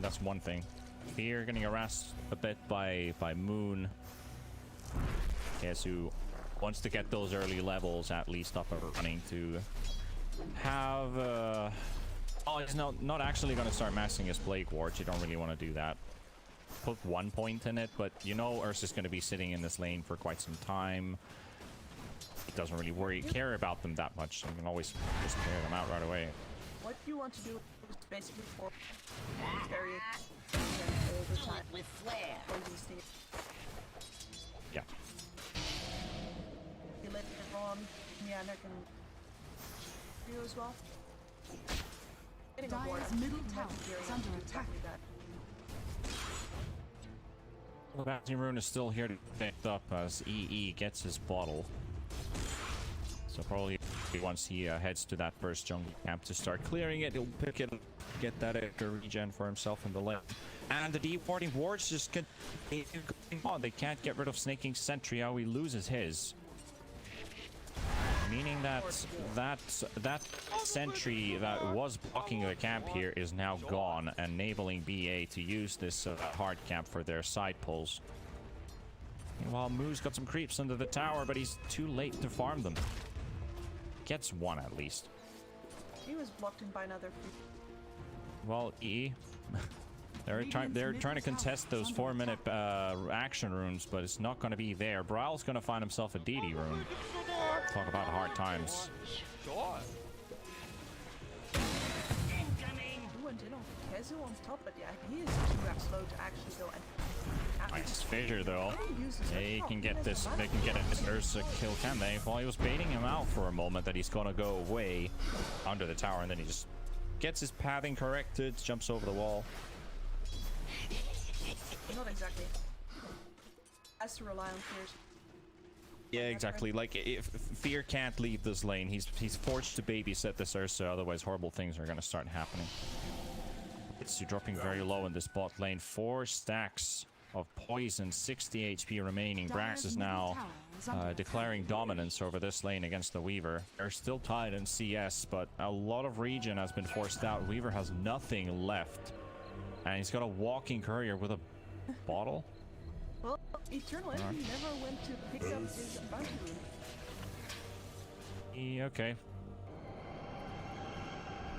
That's one thing. Fear getting harassed a bit by Moon. Yes, who wants to get those early levels at least up and running to have oh, he's not actually going to start massing his Plague Wards. You don't really want to do that. Put 1 point in it, but you know Ursa's going to be sitting in this lane for quite some time. He doesn't really care about them that much. So you can always just clear them out right away. What you want to do is basically for carry all the time with flare. Yeah. You let it on. Yeah, and I can do as well. Dire's middle tower is under attack. The Bounty Rune is still here to be picked up as EE gets his bottle. So probably once he heads to that first jungle camp to start clearing it, he'll pick it up, get that extra regen for himself in the lane. And the dewarding wards just continue going on. They can't get rid of Snaking Sentry. How he loses his. Meaning that sentry that was blocking the camp here is now gone, enabling BA to use this hard camp for their side pulls. Meanwhile, Moo's got some creeps under the tower, but he's too late to farm them. Gets one at least. He was blocked in by another. Well, they're trying to contest those 4-minute action runes, but it's not going to be there. Bryl's going to find himself a DD rune. Talk about hard times. Ooh, and you know, Kezu on top, but yeah, he is too slow to actually go and. Nice fissure though. They can get this. They can get this Ursa kill, can they? Well, he was baiting him out for a moment that he's gonna go away under the tower, and then he just gets his pathing corrected, jumps over the wall. Not exactly. Has to rely on fears. Yeah, exactly. Like, if Fear can't leave this lane, he's forced to babysit this Ursa, otherwise horrible things are gonna start happening. It's dropping very low in this bot lane. 4 stacks of poison, 60 HP remaining. Brax is now declaring dominance over this lane against the Weaver. They're still tied in CS, but a lot of regen has been forced out. Weaver has nothing left, and he's got a walking courier with a bottle. Well, Eternal Enemy never went to pick up his bounty rune. Okay.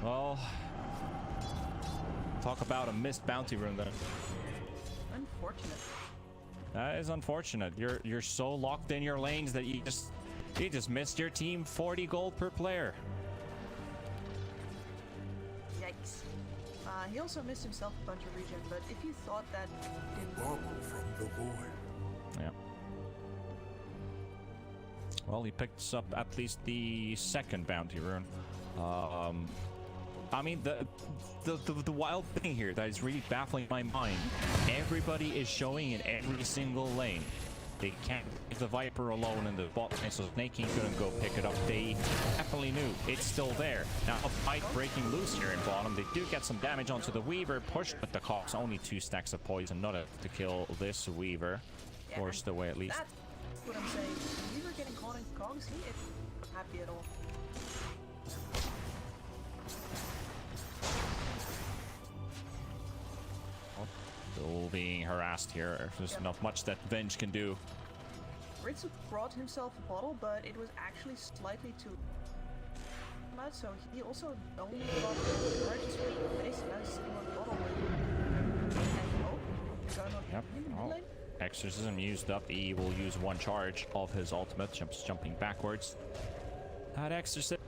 Well, talk about a missed bounty rune then. Unfortunate. That is unfortunate. You're so locked in your lanes that you just missed your team 40 gold per player. Yikes. He also missed himself a bunch of regen, but if you thought that didn't... from the void. Yeah. Well, he picks up at least the second bounty rune. I mean, the wild thing here that is really baffling my mind, everybody is showing in every single lane. They can't leave the Viper alone in the bot lane, so Snaking couldn't go pick it up. They definitely knew it's still there. Now, a fight breaking loose here in bottom. They do get some damage onto the Weaver, pushed with the cogs. Only 2 stacks of poison, not enough to kill this Weaver. Yeah, Forced away at least. That's what I'm saying. Weaver getting caught in cogs, he isn't happy at all. Still being harassed here. There's not much that Venge can do. Ritsu brought himself a bottle, but it was actually slightly too much, so he also only got the purchase with the base as sitting on the bottle with. And oh, going on Yep. in lane. Exorcism used up. E will use 1 charge of his ultimate, jumping backwards. That Exorcism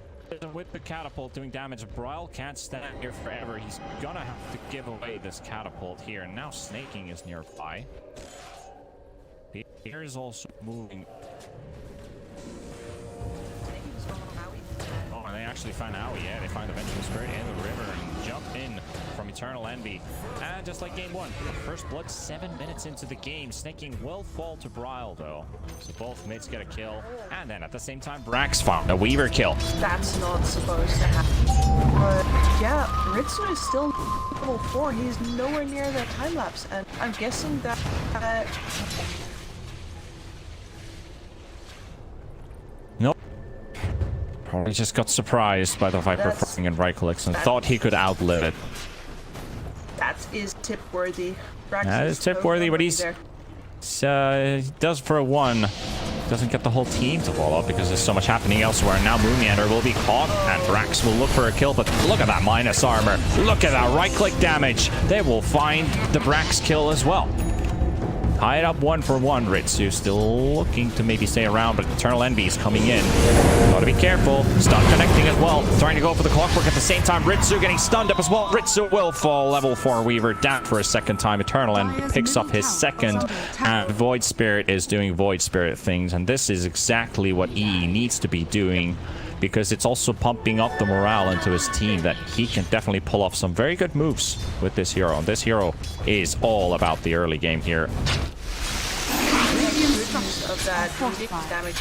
with the catapult doing damage. Bryl can't stand here forever. He's gonna have to give away this catapult here. And now Snaking is nearby. Here is also moving. Snaking's going on Owie. Oh, and they actually find Owie. Yeah, they find the Vengeful Spirit in the river and jump in from Eternal Envy. And just like game 1, first blood 7 minutes into the game. Snaking will fall to Bryl though. So both mates get a kill. And then at the same time, Brax found a Weaver kill. That's not supposed to happen. But yeah, Ritsu is still level 4. He's nowhere near that time lapse, and I'm guessing that. Nope. Probably just got surprised by the Viper flying in right clicks and thought he could outlive it. That's is tip-worthy. That is tip-worthy, but he's he does for a 1. Doesn't get the whole team to follow up because there's so much happening elsewhere. Now Moonmeander will be caught, and Brax will look for a kill, but look at that minus armor. Look at that right-click damage. They will find the Brax kill as well. Tied up 1 for 1. Ritsu still looking to maybe stay around, but Eternal Envy is coming in. Gotta be careful. Stun connecting as well. Trying to go for the clockwork at the same time. Ritsu getting stunned up as well. Ritsu will fall. Level 4 Weaver down for a second time. Eternal Envy picks up his second. And Void Spirit is doing Void Spirit things. And this is exactly what EE needs to be doing, because it's also pumping up the morale into his team that he can definitely pull off some very good moves with this hero. And this hero is all about the early game here. Of that damage.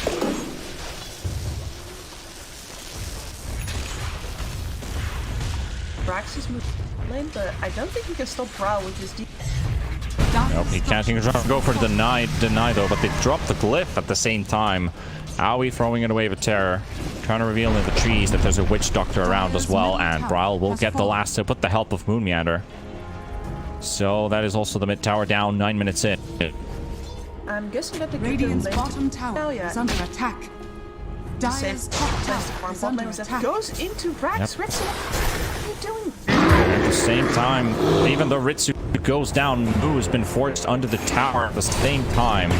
Brax is moving lane, but I don't think he can stop Prowl with his deep. Nope, he can't even go for the deny though, but they drop the glyph at the same time. Aoi throwing in a wave of terror, trying to reveal in the trees that there's a witch doctor around as well, and Brawl will get the last hit with the help of Moonmeander. So that is also the mid tower down 9 minutes in. I'm guessing that the Radiant's bottom tower is under attack. Dire's top tower is under attack. Goes into Brax. Ritsu, what are you doing? At the same time, even though Ritsu goes down, Moo has been forced under the tower at the same time.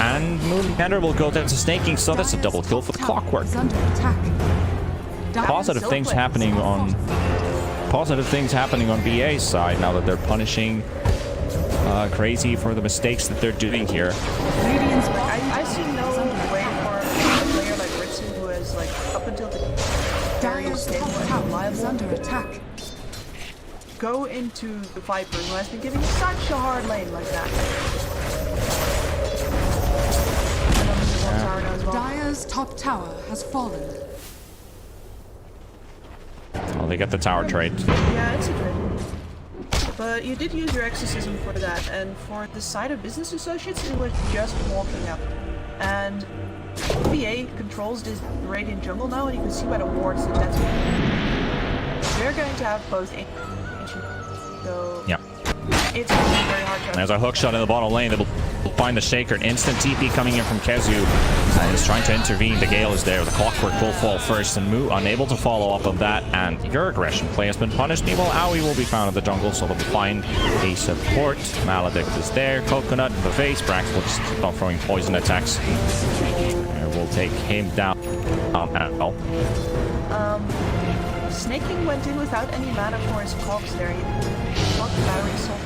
And Moonmeander will go down to snaking, so that's a double kill for the clockwork. Positive things happening on BA's side now that they're punishing Crazy for the mistakes that they're doing here. I see no way for a player like Ritsu, who is like up until the very stable and reliable, under attack. Go into the Viper, who has been giving such a hard lane like that. Dire's top tower has fallen. Oh, they get the tower trade. Yeah, it's a trade. But you did use your exorcism for that, and for the side of Business Associates, it was just walking up. And BA controls this Radiant jungle now, and you can see by the wards that that's they're going to have both ancient, so yeah, it's going to be very hard to. There's a hook shot in the bottom lane. They will find the Shaker. An instant TP coming in from Kezu. He's trying to intervene. The Gale is there. The clockwork will fall first, and Moo unable to follow up on that. And your aggression play has been punished. Meanwhile, Aoi will be found in the jungle, so they'll find a support. Maledict is there. Coconut in the face. Brax will just keep on throwing poison attacks. And we'll take him down as well. Snaking went in without any mana for his cogs there. He got the battery soul.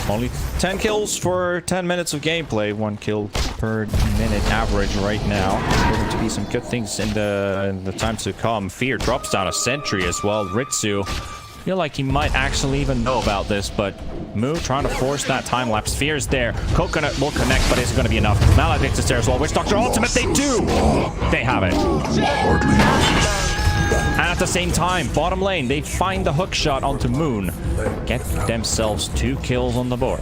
Only 10 kills for 10 minutes of gameplay. 1 kill per minute average right now. Going to be some good things in the time to come. Fear drops down a sentry as well. Ritsu, feel like he might actually even know about this, but Moo trying to force that time lapse. Fear's there. Coconut will connect, but isn't going to be enough. Maledict is there as well. Witch Doctor ultimate, they do! They have it. And at the same time, bottom lane, they find the hook shot onto Moon. Get themselves 2 kills on the board.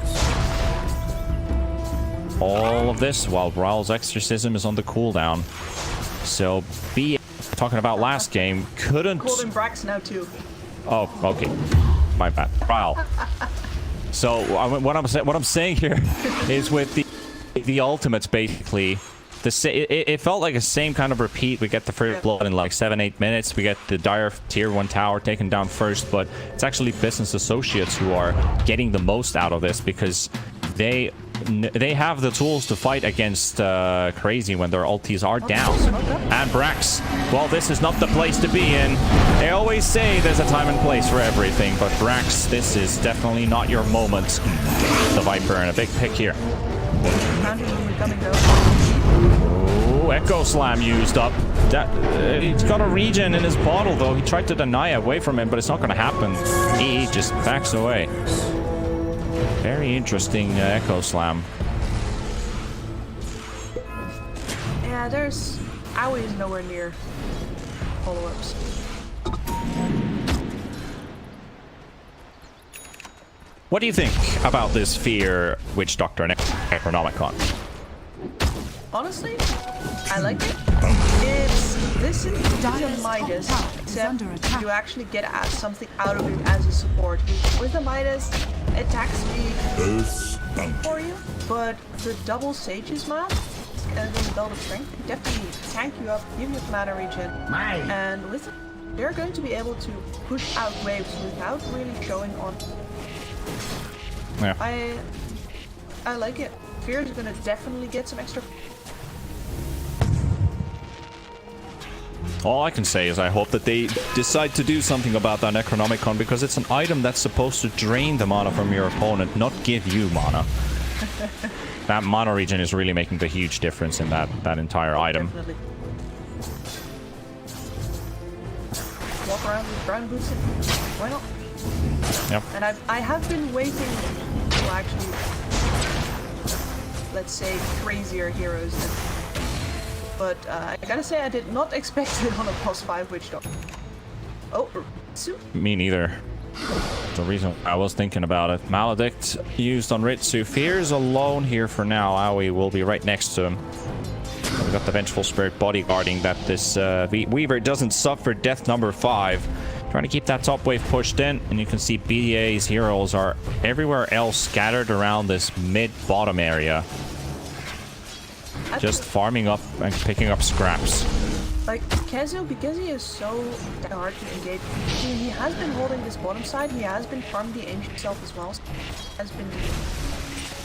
All of this while Brawl's exorcism is on the cooldown. So, BA, talking about last game, couldn't... Called him Brax now too. Oh, okay. My bad. Brawl. So, what I'm saying here is with the ultimates, basically... It felt like the same kind of repeat. We get the first blood in like 7-8 minutes. We get the Dire tier 1 tower taken down first, but it's actually Business Associates who are getting the most out of this, because they have the tools to fight against Crazy when their ultis are down. And Brax, well, this is not the place to be in. They always say there's a time and place for everything, but Brax, this is definitely not your moment. The Viper and a big pick here. Oh, Echo Slam used up. He's got a regen in his bottle, though. He tried to deny it away from him, but it's not going to happen. He just backs away. Very interesting Echo Slam. Yeah, there's... Aoi is nowhere near follow-ups. What do you think about this Fear Witch Doctor and Necronomicon? Honestly, I like it. This is a Midas, except you actually get something out of it as a support. With the Midas, attack speed for you, but the double Sages map and then the belt of strength definitely tank you up, give you mana regen, and with it, they're going to be able to push out waves without really showing on. Yeah. I like it. Fear is gonna definitely get some extra. All I can say is I hope that they decide to do something about that Necronomicon, because it's an item that's supposed to drain the mana from your opponent, not give you mana. That mana regen is really making the huge difference in that entire item. Definitely. Walk around with brown boots. Why not? Yep. And I have been waiting to actually, let's say, crazier heroes. But I gotta say, I did not expect it on a +5 Witch Dog. Oh, Ritsu? Me neither. The reason I was thinking about it. Maledict used on Ritsu. Fear's alone here for now. Aoi will be right next to him. We got the Vengeful Spirit bodyguarding that this Weaver doesn't suffer death number 5. Trying to keep that top wave pushed in, and you can see BDA's heroes are everywhere else scattered around this mid-bottom area. Just farming up and picking up scraps. Like, Kazuo, because he is so hard to engage, he has been holding this bottom side, he has been farming the ancient self as well, has been,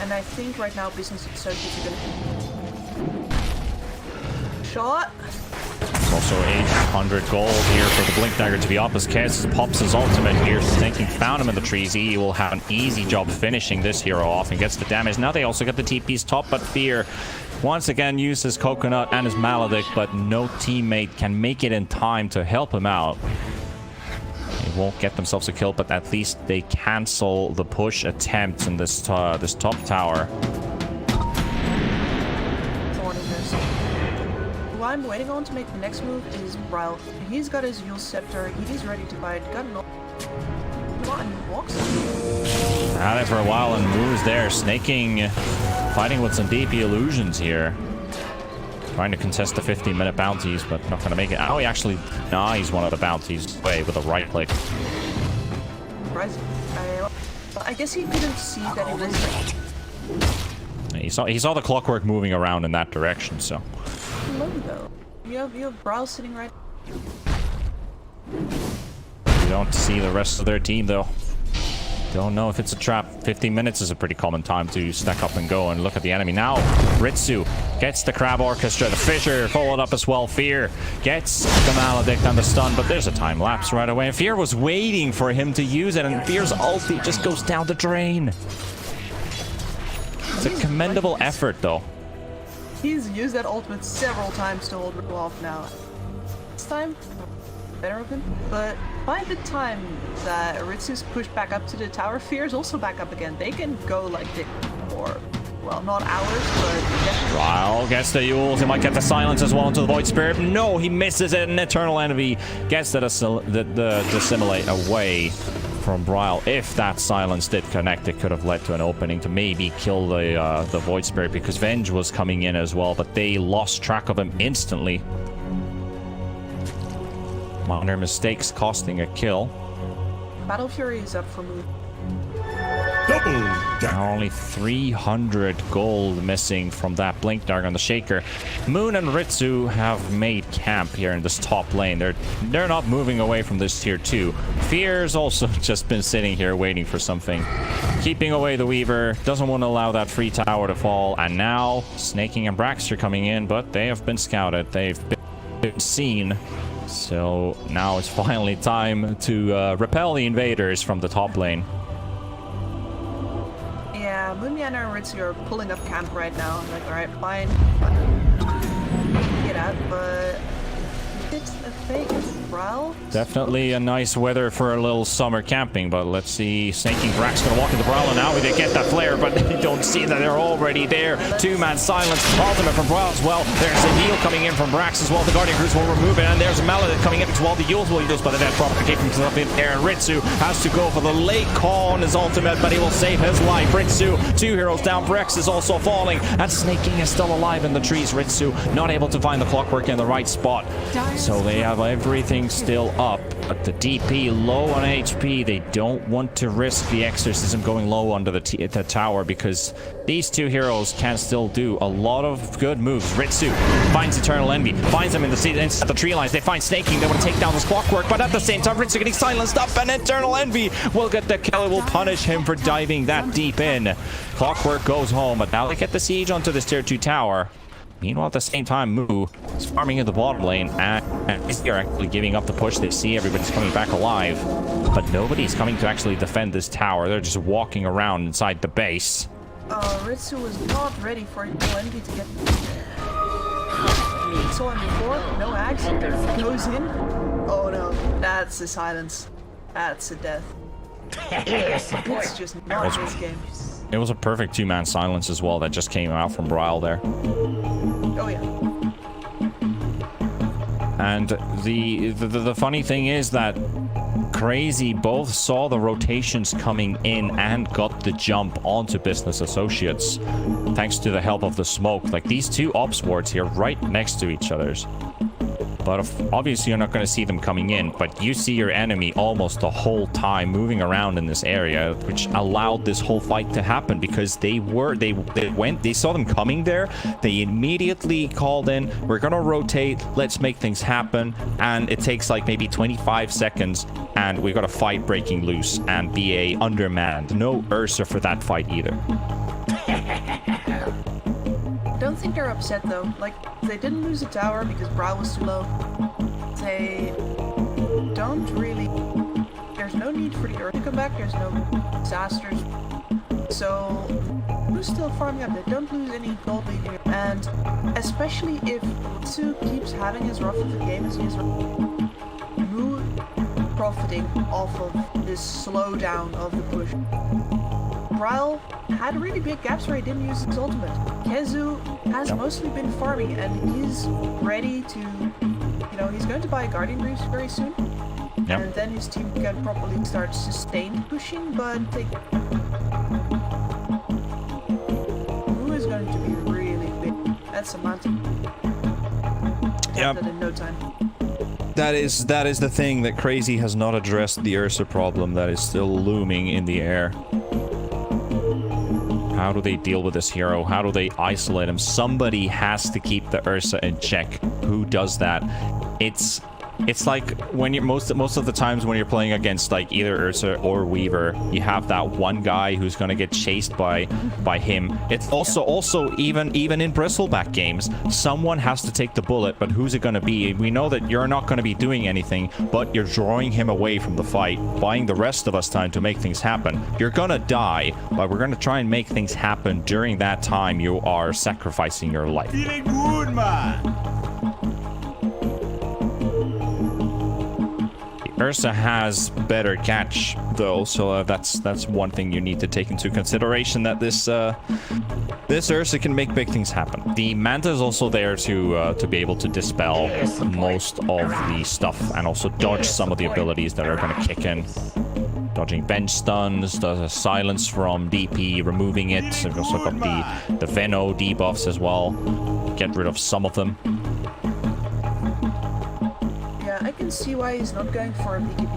and I think right now business associates are gonna shot. It's also 800 gold here for the Blink Dagger to be up as Kez pops his ultimate here, thinking found him in the trees. He will have an easy job finishing this hero off and gets the damage. Now they also get the TP's top, but Fear once again uses Coconut and his Maledict, but no teammate can make it in time to help him out. They won't get themselves a kill, but at least they cancel the push attempts in this top tower. Who I'm waiting on to make the next move is Bryle. He's got his Yule Scepter, he's ready to fight, got an and he walks. Had it for a while and moves there, snaking, fighting with some DP illusions here. Trying to contest the 15-minute bounties, but not going to make it. Oh, he actually denies one of the bounties away with a right click. I guess he couldn't see that it was. He saw the clockwork moving around in that direction, so. Low though. You have Bryle sitting right. You don't see the rest of their team though. Don't know if it's a trap. 15 minutes is a pretty common time to stack up and go and look at the enemy. Now, Ritsu gets the Crab Orchestra. The Fissure followed up as well. Fear gets the Maledict and the stun, but there's a time lapse right away. And Fear was waiting for him to use it, and Fear's ulti just goes down the drain. It's a commendable effort though. He's used that ultimate several times to hold Riddle off now. This time, better of him. But by the time that Ritsu's pushed back up to the tower, Fear's also back up again. They can go like this for, well, not hours, but... Bryle gets the Yules. He might get the silence as well into the Void Spirit. No, he misses it. An Eternal Envy gets the Dissimulate away from Bryle. If that silence did connect, it could have led to an opening to maybe kill the Void Spirit, because Venge was coming in as well, but they lost track of him instantly. Minor mistakes costing a kill. Battle Fury is up for move. Now only 300 gold missing from that Blink Dagger on the Shaker. Moon and Ritsu have made camp here in this top lane. They're not moving away from this tier 2. Fear's also just been sitting here waiting for something. Keeping away the Weaver. Doesn't want to allow that free tower to fall. And now Snaking and Brax are coming in, but they have been scouted. They've been seen. So now it's finally time to repel the invaders from the top lane. Yeah, Moonmiana and Ritsu are pulling up camp right now. I'm like, alright, fine. Get out, but it's a fake Bryle. Definitely a nice weather for a little summer camping, but let's see. Snaking Brax gonna walk into Brawler now. They get that flare, but they don't see that they're already there. Two-man silence. Ultimate from Brawl as well. There's a heal coming in from Brax as well. The Guardian Cruise will remove it, and there's a Maladin coming in as well. The Yules will use by the death proper to keep himself in there, and Ritsu has to go for the late call on his ultimate, but he will save his life. Ritsu, 2 heroes down. Brax is also falling, and Snaking is still alive in the trees. Ritsu not able to find the clockwork in the right spot, so they have everything still up, but the DP low on HP. They don't want to risk the exorcism going low under the tower, because these 2 heroes can still do a lot of good moves. Ritsu finds Eternal Envy, finds him in the tree lines. They find Snaking. They want to take down this clockwork, but at the same time Ritsu getting silenced up, and Eternal Envy will get the kill. It will punish him for diving that deep in. Clockwork goes home, but now they get the siege onto this tier 2 tower. Meanwhile, at the same time, Moo is farming in the bottom lane, and they're actually giving up the push. They see everybody's coming back alive, but nobody's coming to actually defend this tower. They're just walking around inside the base. Ritsu was not ready for Envy to get... Saw him before, no axe, goes in. Oh no, that's a silence. That's a death. It's just not this game. It was a perfect 2-man silence as well that just came out from Brawl there. Oh yeah. And the funny thing is that Crazy both saw the rotations coming in and got the jump onto Business Associates thanks to the help of the smoke. Like, these 2 ops wards here right next to each other's. But obviously you're not going to see them coming in, but you see your enemy almost the whole time moving around in this area, which allowed this whole fight to happen, because they saw them coming there. They immediately called in, we're going to rotate, let's make things happen. And it takes like maybe 25 seconds and we got a fight breaking loose and BA undermanned. No Ursa for that fight either. I don't think they're upset though. Like, they didn't lose the tower because Brow was too low. They don't really... There's no need for the Earth to come back. There's no disasters. So, who's still farming up? They don't lose any gold leading. And especially if Ritsu keeps having as rough of a game as he is, Mu profiting off of this slowdown of the push. Ryle had really big gaps where he didn't use his ultimate. Kezu has mostly been farming, and he's ready to, you know, he's going to buy a Guardian Reefs very soon. Yep. And then his team can properly start sustained pushing, but Mu is going to be really big. That's a mountain. Yep. In no time. That is the thing that Crazy has not addressed, the Ursa problem that is still looming in the air. How do they deal with this hero? How do they isolate him? Somebody has to keep the Ursa in check. Who does that? It's like when you're most of the times when you're playing against like either Ursa or Weaver, you have that one guy who's gonna get chased by him. It's also even in Bristleback games, someone has to take the bullet, but who's it gonna be? We know that you're not gonna be doing anything, but you're drawing him away from the fight, buying the rest of us time to make things happen. You're gonna die, but we're gonna try and make things happen during that time you are sacrificing your life. Feeling good, man. Ursa has better catch though, so that's one thing you need to take into consideration, that this Ursa can make big things happen. The Manta is also there to be able to dispel most of the stuff and also dodge some of the abilities that are going to kick in. Dodging bench stuns, the silence from DP, removing it. So we've also got the Veno debuffs as well. Get rid of some of them. I can see why he's not going for a BKB.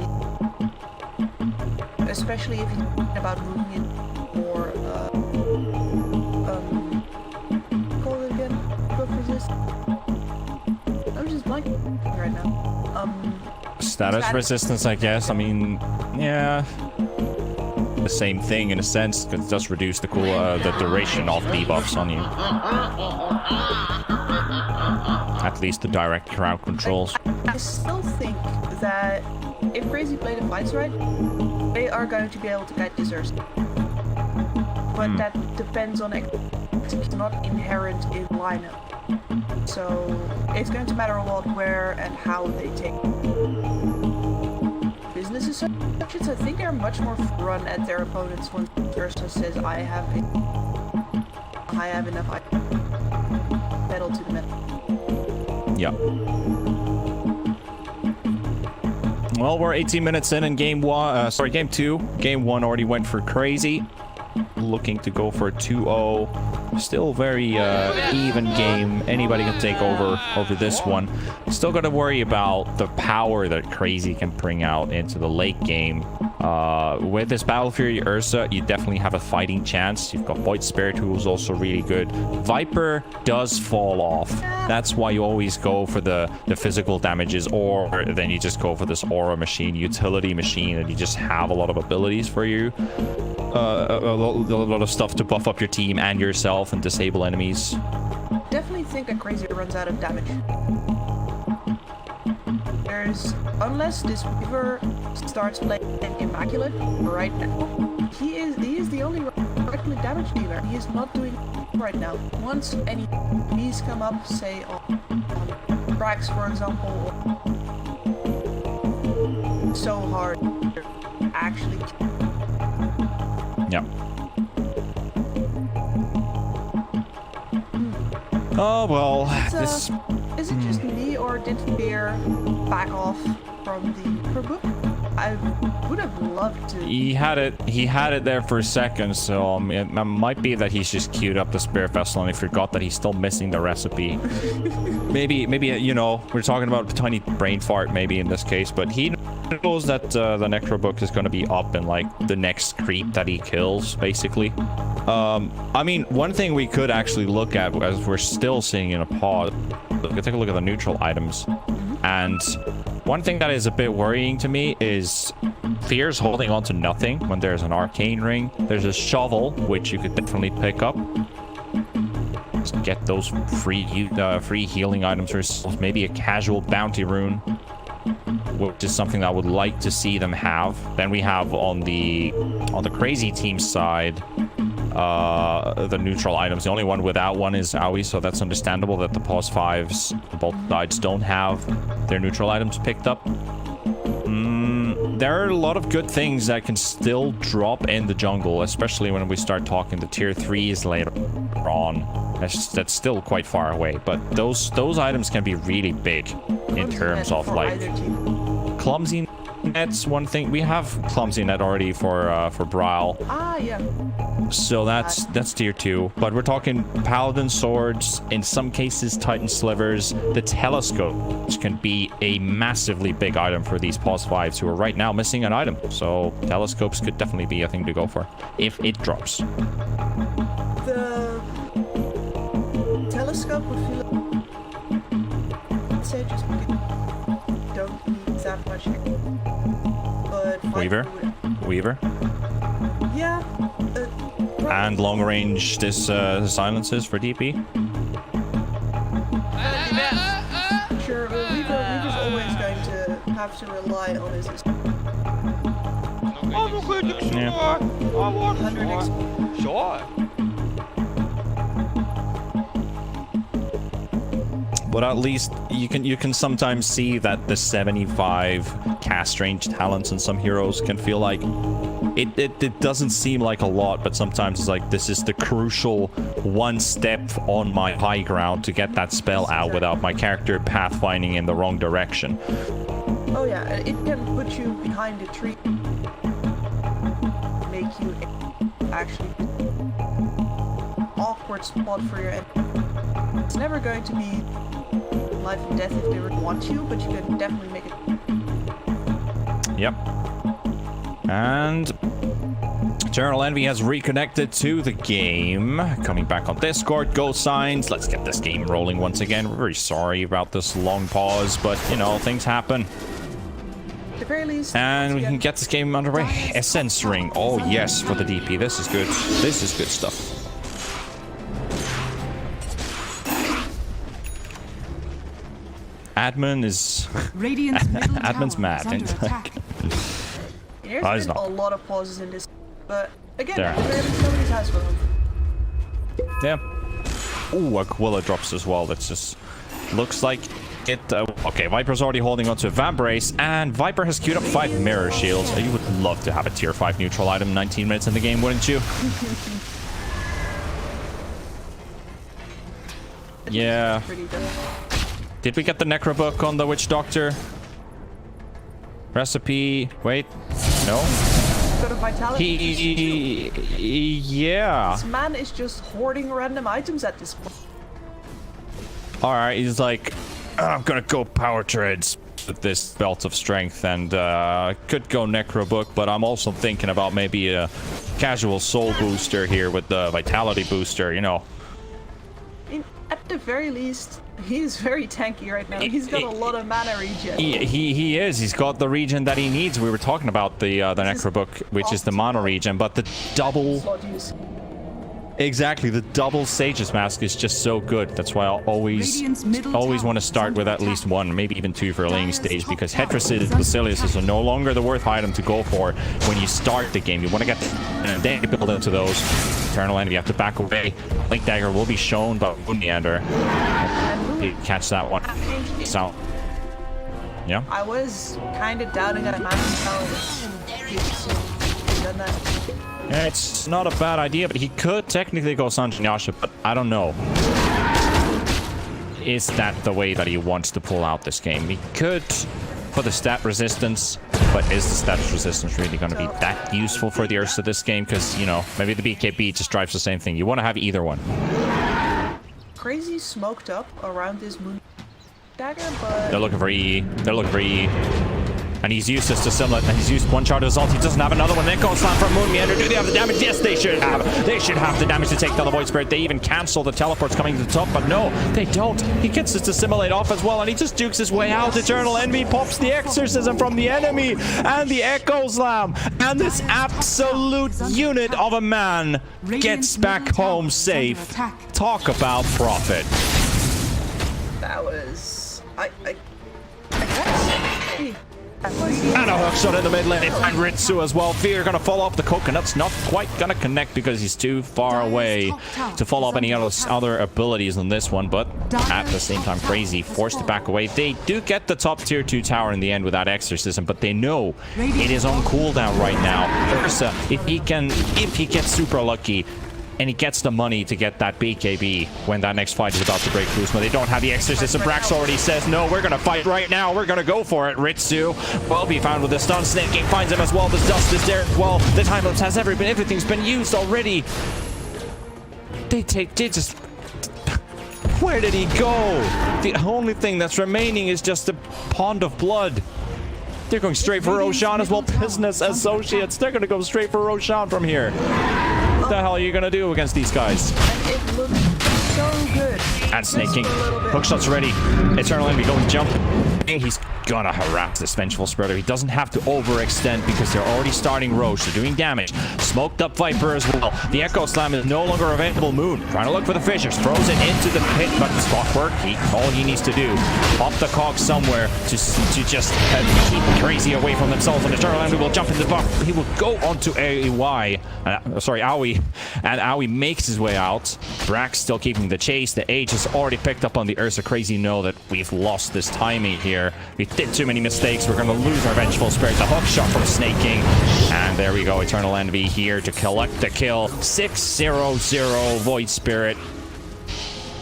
Especially if he's thinking about moving it more, call it again? Buff resist? I'm just blanking right now. Status resistance, I guess. I mean, yeah. The same thing in a sense, because it does reduce the the duration of debuffs on you. At least the direct crowd controls. I still think that if Crazy play the fights right, they are going to be able to get this Ursa. But that depends on it's not inherent in lineup. So it's going to matter a lot where and how they take it. businesses such as I think they're much more run at their opponents when Ursa says I have enough metal to the metal. Yeah. Well, we're 18 minutes in game one. Game two. Game one already went for crazy. Looking to go for a 2-0. Still very even game. Anybody can take over this one. Still got to worry about the power that Crazy can bring out into the late game. With this Battle Fury Ursa, you definitely have a fighting chance. You've got Void Spirit, who's also really good. Viper does fall off. That's why you always go for the physical damages, or then you just go for this aura machine, utility machine, and you just have a lot of abilities for you. A lot of stuff to buff up your team and yourself and disable enemies. Definitely think that Crazy runs out of damage. Unless this Weaver starts playing Immaculate right now, he is the only regular damage dealer. He is not doing right now. Once any bees come up, say on Brax for example, so hard actually. Yeah. Oh well, this. Is it just me, or did Fear back off from the per book? I would have loved to. He had it there for a second, so it might be that he's just queued up the Spirit Vessel and he forgot that he's still missing the recipe. maybe you know, we're talking about a tiny brain fart maybe in this case, but he knows that the Necro book is going to be up in like the next creep that he kills, basically. I mean, one thing we could actually look at as we're still sitting in a pause, we could take a look at the neutral items. And one thing that is a bit worrying to me is Fear's holding on to nothing when there's an arcane ring. There's a shovel, which you could definitely pick up. Just get those free healing items or maybe a casual bounty rune, which is something that I would like to see them have. Then we have on the Crazy team side, the neutral items. The only one without one is Aoi, so that's understandable that the pause 5s, both sides don't have their neutral items picked up. There are a lot of good things that can still drop in the jungle, especially when we start talking the tier 3s later on. That's still quite far away, but those items can be really big in terms of like clumsy net's one thing. We have clumsy net already for Brawl. Yeah. So that's tier 2, but we're talking paladin swords, in some cases Titan slivers. The telescopes can be a massively big item for these pause 5s who are right now missing an item. So telescopes could definitely be a thing to go for if it drops. The telescope would feel, I'd say, just don't need that much. But Weaver. Yeah. And long range silences for DP. Sure, but Weaver's always going to have to rely on his. Sure. But at least you can sometimes see that the 75 cast range talents in some heroes can feel like it doesn't seem like a lot, but sometimes it's like this is the crucial one step on my high ground to get that spell out without my character pathfinding in the wrong direction. Oh yeah, it can put you behind a tree, make you actually awkward spot for your enemy. It's never going to be life and death if they really want you, but you can definitely make it. Yep. And Eternal Envy has reconnected to the game. Coming back on Discord, go signs. Let's get this game rolling once again. We're very sorry about this long pause, but you know, things happen. At the very least, and we can get this game underway. Essence Ring. Oh yes, for the DP. This is good. This is good stuff. Admin is admin's mad. There's been a lot of pauses in this, but again, somebody has one. Yeah. Ooh, Aquila drops as well. That's just looks like it. Okay, Viper's already holding on to a Vambrace, and Viper has queued up 5 Mirror Shields. You would love to have a tier 5 neutral item 19 minutes in the game, wouldn't you? Yeah. Did we get the Necro book on the Witch Doctor? Recipe. Wait. No. Got a vitality. Yeah. This man is just hoarding random items at this point. Alright, he's like, I'm gonna go power trades with this belt of strength, and could go Necro book, but I'm also thinking about maybe a casual soul booster here with the vitality booster, you know. At the very least, he's very tanky right now. He's got a lot of mana regen. He is. He's got the regen that he needs. We were talking about the Necro book, which is the mana regen, but the double... Exactly, the double Sage's Mask is just so good. That's why I'll always want to start with at least 1, maybe even 2 for a laning stage, because Hetrasid Basilius are no longer the worth item to go for when you start the game. You want to get and then build into those. Eternal Envy, you have to back away. Link Dagger will be shown, but Moon Meander. You catch that one. So, yeah. I was kind of doubting that man done that. Yeah, it's not a bad idea, but he could technically go Sanjin Yasha, but I don't know. Is that the way that he wants to pull out this game? He could for the stat resistance, but is the stat resistance really going to be that useful for the Ursa this game? Because, you know, maybe the BKB just drives the same thing. You want to have either one. Crazy smoked up around this Moon Dagger, but... They're looking for E. They're looking for E. And he's used this to Simlet, and he's used one shard of ult. He doesn't have another one. Then goes slam from Moon Meander. Do they have the damage? Yes, they should have. They should have the damage to take down the Void Spirit. They even cancel the teleports coming to the top, but no, they don't. He gets this to simulate off as well, and he just dukes his way out. Eternal Envy pops the Exorcism from the enemy, and the Echo Slam, and this absolute unit of a man gets back home safe. Talk about profit. That was... I guess... And a hook shot in the mid lane, and Ritsu as well. Fear gonna follow up the coconut's not quite gonna connect because he's too far away to follow up any other abilities on this one, but at the same time Crazy forced to back away. They do get the top tier 2 tower in the end with that Exorcism, but they know it is on cooldown right now. Ursa, if he gets super lucky and he gets the money to get that BKB when that next fight is about to break loose. But they don't have the Exorcism. Brax already says, no, we're going to fight right now. We're going to go for it. Ritsu will be found with the stun. Snake King finds him as well. The dust is there as well. The time lapse has everything's been used already. They just... Where did he go? The only thing that's remaining is just a pond of blood. They're going straight for Roshan as well. Business Associates. They're going to go straight for Roshan from here. What the hell are you going to do against these guys? And it looked so good. And Snake King. Hookshot's ready. Eternal Envy going jump. He's gonna harass this Vengeful Spreader. He doesn't have to overextend because they're already starting Roche. They're doing damage. Smoked up Viper as well. The Echo Slam is no longer available. Moon trying to look for the fissures. Throws it into the pit, but the spot work. All he needs to do, pop the cog somewhere to just keep Crazy away from themselves. And Eternal Envy will jump in the buff. He will go onto Aoi, and Aoi makes his way out. Brax still keeping the chase. The Age has already picked up on the Ursa. Crazy know that we've lost this timing here. We did too many mistakes. We're going to lose our Vengeful Spirit. The hook shot from Snake King. And there we go. Eternal Envy here to collect the kill. 6-0-0 Void Spirit.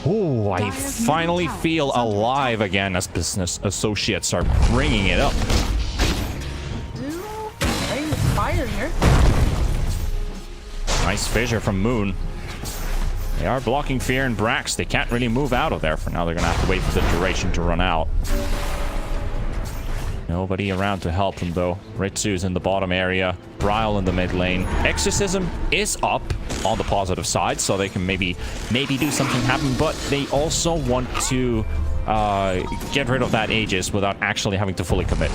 Ooh, I finally feel alive again as Business Associates are bringing it up. Playing with fire here. Nice fissure from Moon. They are blocking Fear and Brax. They can't really move out of there for now. They're going to have to wait for the duration to run out. Nobody around to help them, though. Ritsu's in the bottom area. Bryle in the mid lane. Exorcism is up on the positive side, so they can maybe do something happen, but they also want to get rid of that Aegis without actually having to fully commit.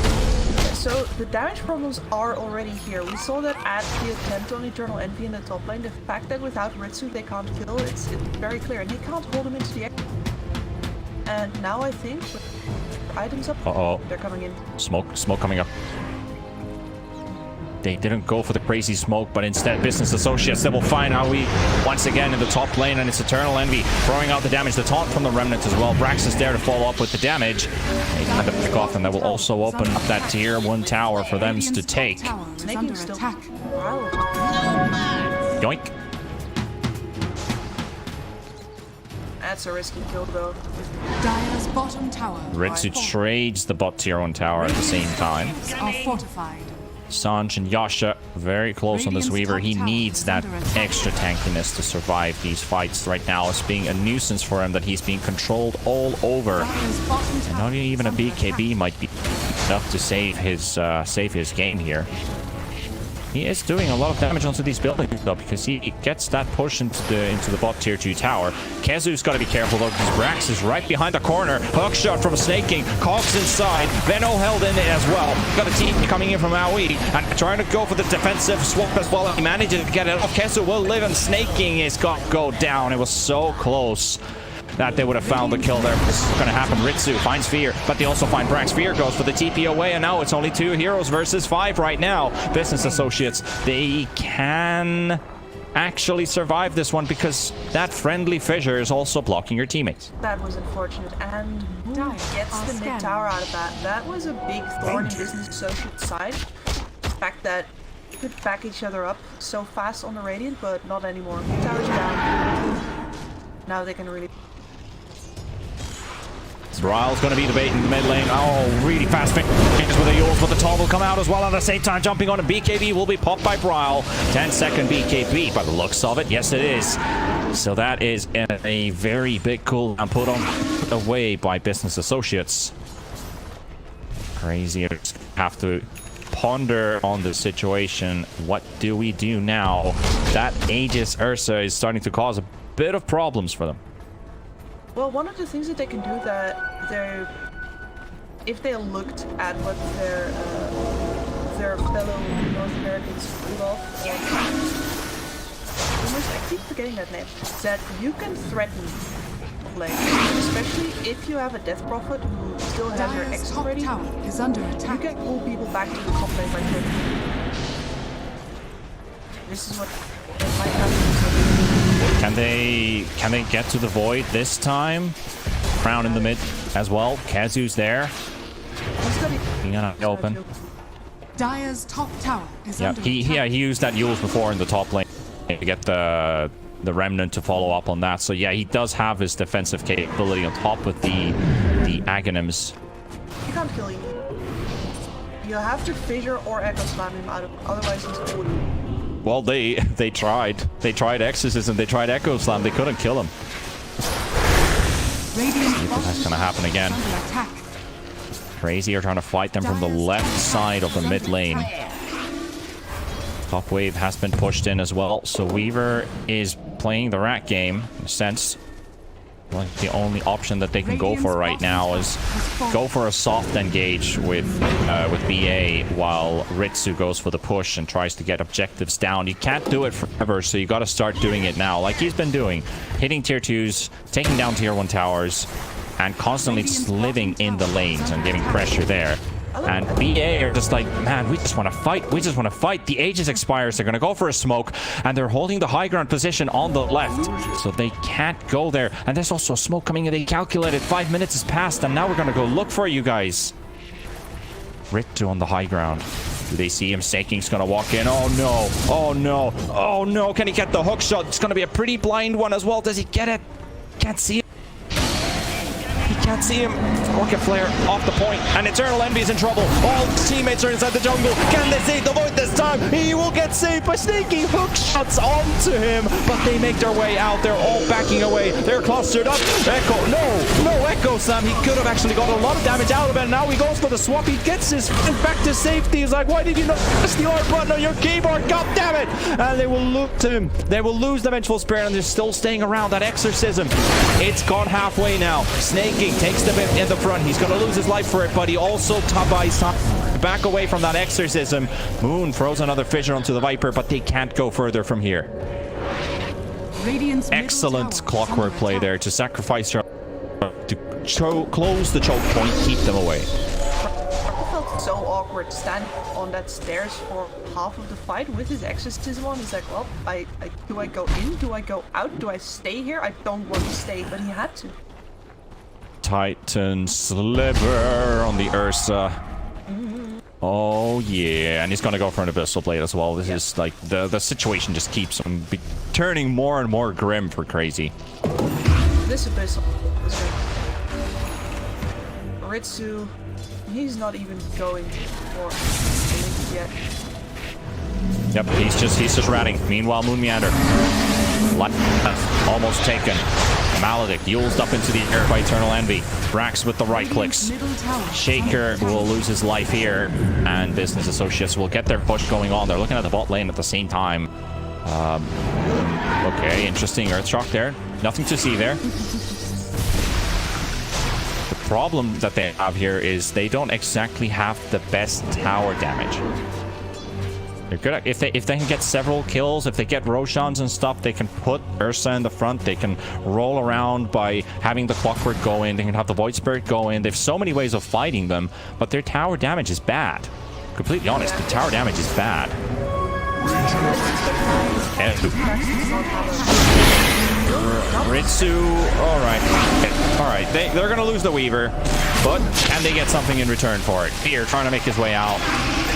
So the damage problems are already here. We saw that at the attempt on Eternal Envy in the top lane. The fact that without Ritsu they can't kill, it's very clear. And he can't hold him into the exit. And now I think with items up, they're coming in. Smoke coming up. They didn't go for the crazy smoke, but instead Business Associates, they will find AOE once again in the top lane, and it's Eternal Envy throwing out the damage. The taunt from the Remnant as well. Brax is there to follow up with the damage. They kind of pick off, and that will also open up that tier 1 tower for them to take. Yoink. That's a risky kill though. Dire's bottom tower. Ritsu trades the bot tier 1 tower at the same time. Are fortified. Sanj and Yasha very close on this Weaver. He needs that extra tankiness to survive these fights right now. It's being a nuisance for him that he's being controlled all over. And not even a BKB might be enough to save his game here. He is doing a lot of damage onto these buildings though, because he gets that push into the bot tier 2 tower. Kezu's got to be careful though, because Brax is right behind the corner. Hook shot from Snaking. Cogs inside. Venno held in it as well. Got a team coming in from AOE and trying to go for the defensive swap as well. He manages to get it off. Kezu will live, and Snaking is got to go down. It was so close that they would have found the kill there. This is going to happen. Ritsu finds Fear, but they also find Brax. Fear goes for the TP away, and now it's only 2 heroes versus 5 right now. Business Associates, they can actually survive this one because that friendly fissure is also blocking your teammates. That was unfortunate, and who gets the mid tower out of that? That was a big thorn in Business Associates' side. The fact that they could back each other up so fast on the Radiant, but not anymore. Towers down. Now they can really... Bryle's going to be the bait in the mid lane. Oh, really fast finish with the Yules, but the taunt will come out as well. At the same time, jumping on a BKB will be popped by Bryle. 10-second BKB by the looks of it. Yes, it is. So that is a very big cooldown put away by Business Associates. Crazy. Have to ponder on the situation. What do we do now? That Aegis Ursa is starting to cause a bit of problems for them. Well, one of the things that they can do that if they looked at what their fellow North Americans pulled off, I keep forgetting that name, that you can threaten play, especially if you have a Death Prophet who still has your exit ready. Is under attack. You can pull people back to the top lane by quick. This is what might happen. Can they get to the void this time? Crown in the mid as well. Kazu's there. He's gonna open. Dire's top tower is under attack. He used that Yules before in the top lane to get the Remnant to follow up on that. So yeah, he does have his defensive capability on top of the Aghanims. You can't kill him. You have to fissure or echo slam him out of, otherwise he's cool. Well, they tried. They tried Exorcism. They tried Echo Slam. They couldn't kill him. That's gonna happen again. Crazy are trying to fight them from the left side of the mid lane. Top wave has been pushed in as well. So Weaver is playing the rat game in a sense. Like the only option that they can go for right now is go for a soft engage with BA while Ritsu goes for the push and tries to get objectives down. You can't do it forever, so you got to start doing it now, like he's been doing, hitting tier 2s, taking down tier 1 towers, and constantly just living in the lanes and getting pressure there. And BA are just like, man, we just want to fight. We just want to fight. The Aegis expires. They're going to go for a smoke. And they're holding the high ground position on the left. So they can't go there. And there's also a smoke coming in. They calculated 5 minutes has passed. And now we're going to go look for you guys. Ritsu on the high ground. Do they see him? Snaking's going to walk in. Oh, no. Oh, no. Oh, no. Can he get the hook shot? It's going to be a pretty blind one as well. Does he get it? Can't see it. Can't see him. Rocket Flare off the point, and Eternal Envy is in trouble. All teammates are inside the jungle. Can they save the void this time? He will get saved by sneaking hook shots onto him, but they make their way out. They're all backing away. They're clustered up. Echo, no Echo Slam. He could have actually got a lot of damage out of it. Now he goes for the swap. He gets his friend back to safety. He's like, why did you not press the R button on your keyboard? God damn it! And they will loot him. They will lose the Vengeful Spirit, and they're still staying around. That Exorcism, it's gone halfway now. Snaking takes the bit in the front. He's going to lose his life for it, but he also buys time back away from that Exorcism. Moon throws another fissure onto the Viper, but they can't go further from here. Excellent clockwork play there to sacrifice her to close the choke point, keep them away. so awkward standing on that stairs for half of the fight with his exorcism on. He's like, well, do I go in? Do I go out? Do I stay here? I don't want to stay, but he had to. Titan Sliver on the Ursa. Oh yeah, and he's gonna go for an Abyssal Blade as well. This is like the situation just keeps him turning more and more grim for crazy. This Abyssal is Ritsu, he's not even going for it yet. Yep, he's just ratting. Meanwhile, Moon Meander. Almost taken. Maledict used up into the air by Eternal Envy. Brax with the right clicks. Shaker will lose his life here. And Business Associates will get their push going on. They're looking at the bot lane at the same time. Okay, interesting Earthshock there. Nothing to see there. The problem that they have here is they don't exactly have the best tower damage. They're good at, if they can get several kills, if they get Roshans and stuff, they can put Ursa in the front. They can roll around by having the Clockwork go in. They can have the Void Spirit go in. They have so many ways of fighting them, but their tower damage is bad. Completely honest, the tower damage is bad. Ritsu, alright, they're gonna lose the Weaver, but can they get something in return for it? Fear trying to make his way out,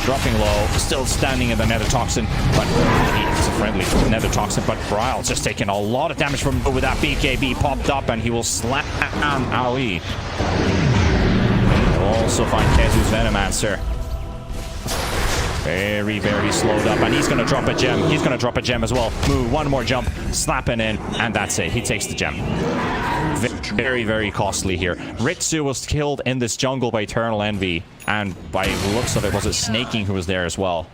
dropping low, still standing in the Nether Toxin, but it's a friendly Nether Toxin, but Bryle's just taking a lot of damage from with that BKB popped up, and he will slam AoE. We'll also find Kezu's Venomancer. Very, very slowed up, and he's going to drop a gem. He's going to drop a gem as well. Move, one more jump, slapping in, and that's it. He takes the gem. Very, very costly here. Ritsu was killed in this jungle by Eternal Envy, and by the looks of it, was it Snaking who was there as well.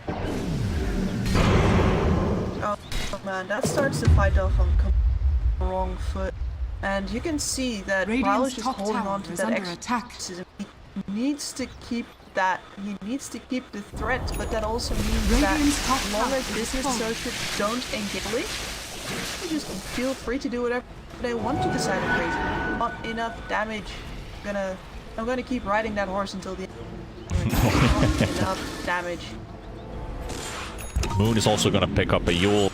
Oh man, that starts the fight off on the wrong foot. And you can see that Bryle is just holding on to that exorcism. He needs to keep that. He needs to keep the threat, but that also means that as long as Business Associates don't engage, they just feel free to do whatever they want to decide on crazy. Not enough damage. I'm gonna keep riding that horse until the end. Not enough damage. Moon is also gonna pick up a Yule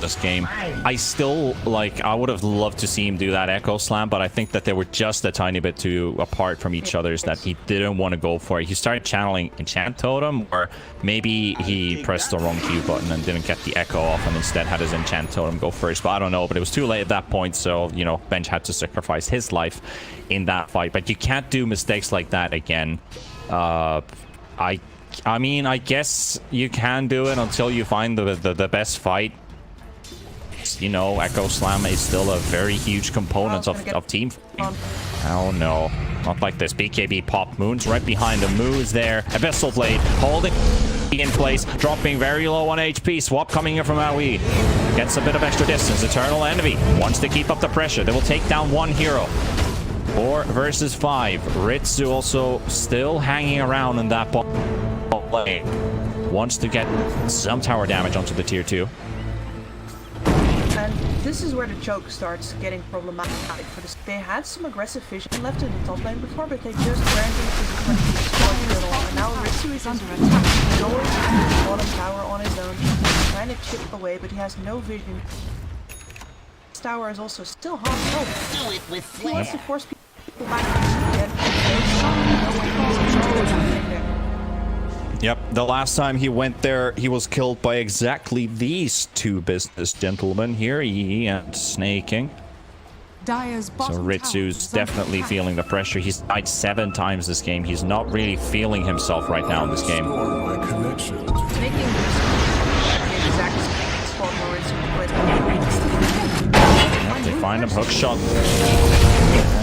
this game. I still I would have loved to see him do that Echo Slam, but I think that they were just a tiny bit too apart from each other, that he didn't want to go for it. He started channeling Enchant Totem, or maybe he pressed the wrong Q button and didn't get the Echo off and instead had his Enchant Totem go first, but I don't know. But it was too late at that point, so you know, Bench had to sacrifice his life in that fight. But you can't do mistakes like that again. I mean, I guess you can do it until you find the best fight. You know, Echo Slam is still a very huge component of team fighting. Oh no, not like this. BKB pop. Moon's right behind him. Moon's there. Abyssal Blade holding in place, dropping very low on HP. Swap coming in from AoE. Gets a bit of extra distance. Eternal Envy wants to keep up the pressure. They will take down one hero. 4 versus 5. Ritsu also still hanging around in that bot lane. Wants to get some tower damage onto the tier 2. And this is where the choke starts getting problematic for this. They had some aggressive vision left in the top lane before, but they just weren't into the squad at all. And now Ritsu is under attack, going to the bottom tower on his own, trying to chip away, but he has no vision. This tower is also still half health. He wants to force people back again. Yep, the last time he went there, he was killed by exactly these two business gentlemen here, Yi and Snaking. So Ritsu's definitely feeling the pressure. He's died 7 times this game. He's not really feeling himself right now in this game. They find him, hook shot.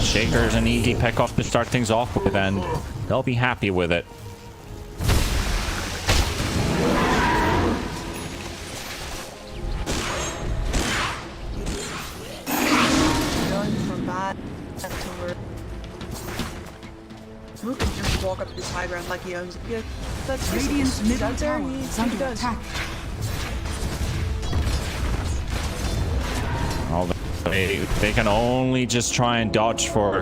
Shakers and easy pick off to start things off with, and they'll be happy with it. Who can just walk up this high ground like he owns it? Yeah, that's Radiant's middle tower is under attack. Oh, they can only just try and dodge for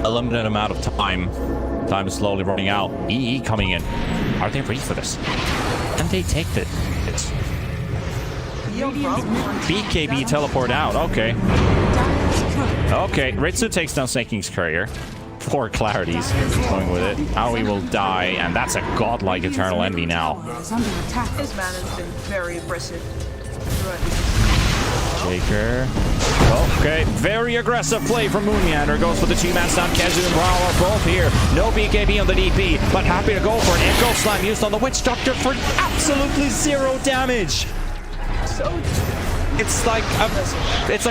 a limited amount of time. Time is slowly running out. EE coming in. Are they ready for this? Can they take this? BKB teleport out. Okay. Okay. Ritsu takes down Senking's courier. For clarities going with it. Aoi will die, and that's a godlike Eternal Envy now. His man has been very aggressive. Shaker. Okay, very aggressive play from Moonmeander. Goes for the two-man stun. Kezu and Brawl are both here. No BKB on the DP, but happy to go for an Echo Slam used on the Witch Doctor for absolutely 0 damage. So it's like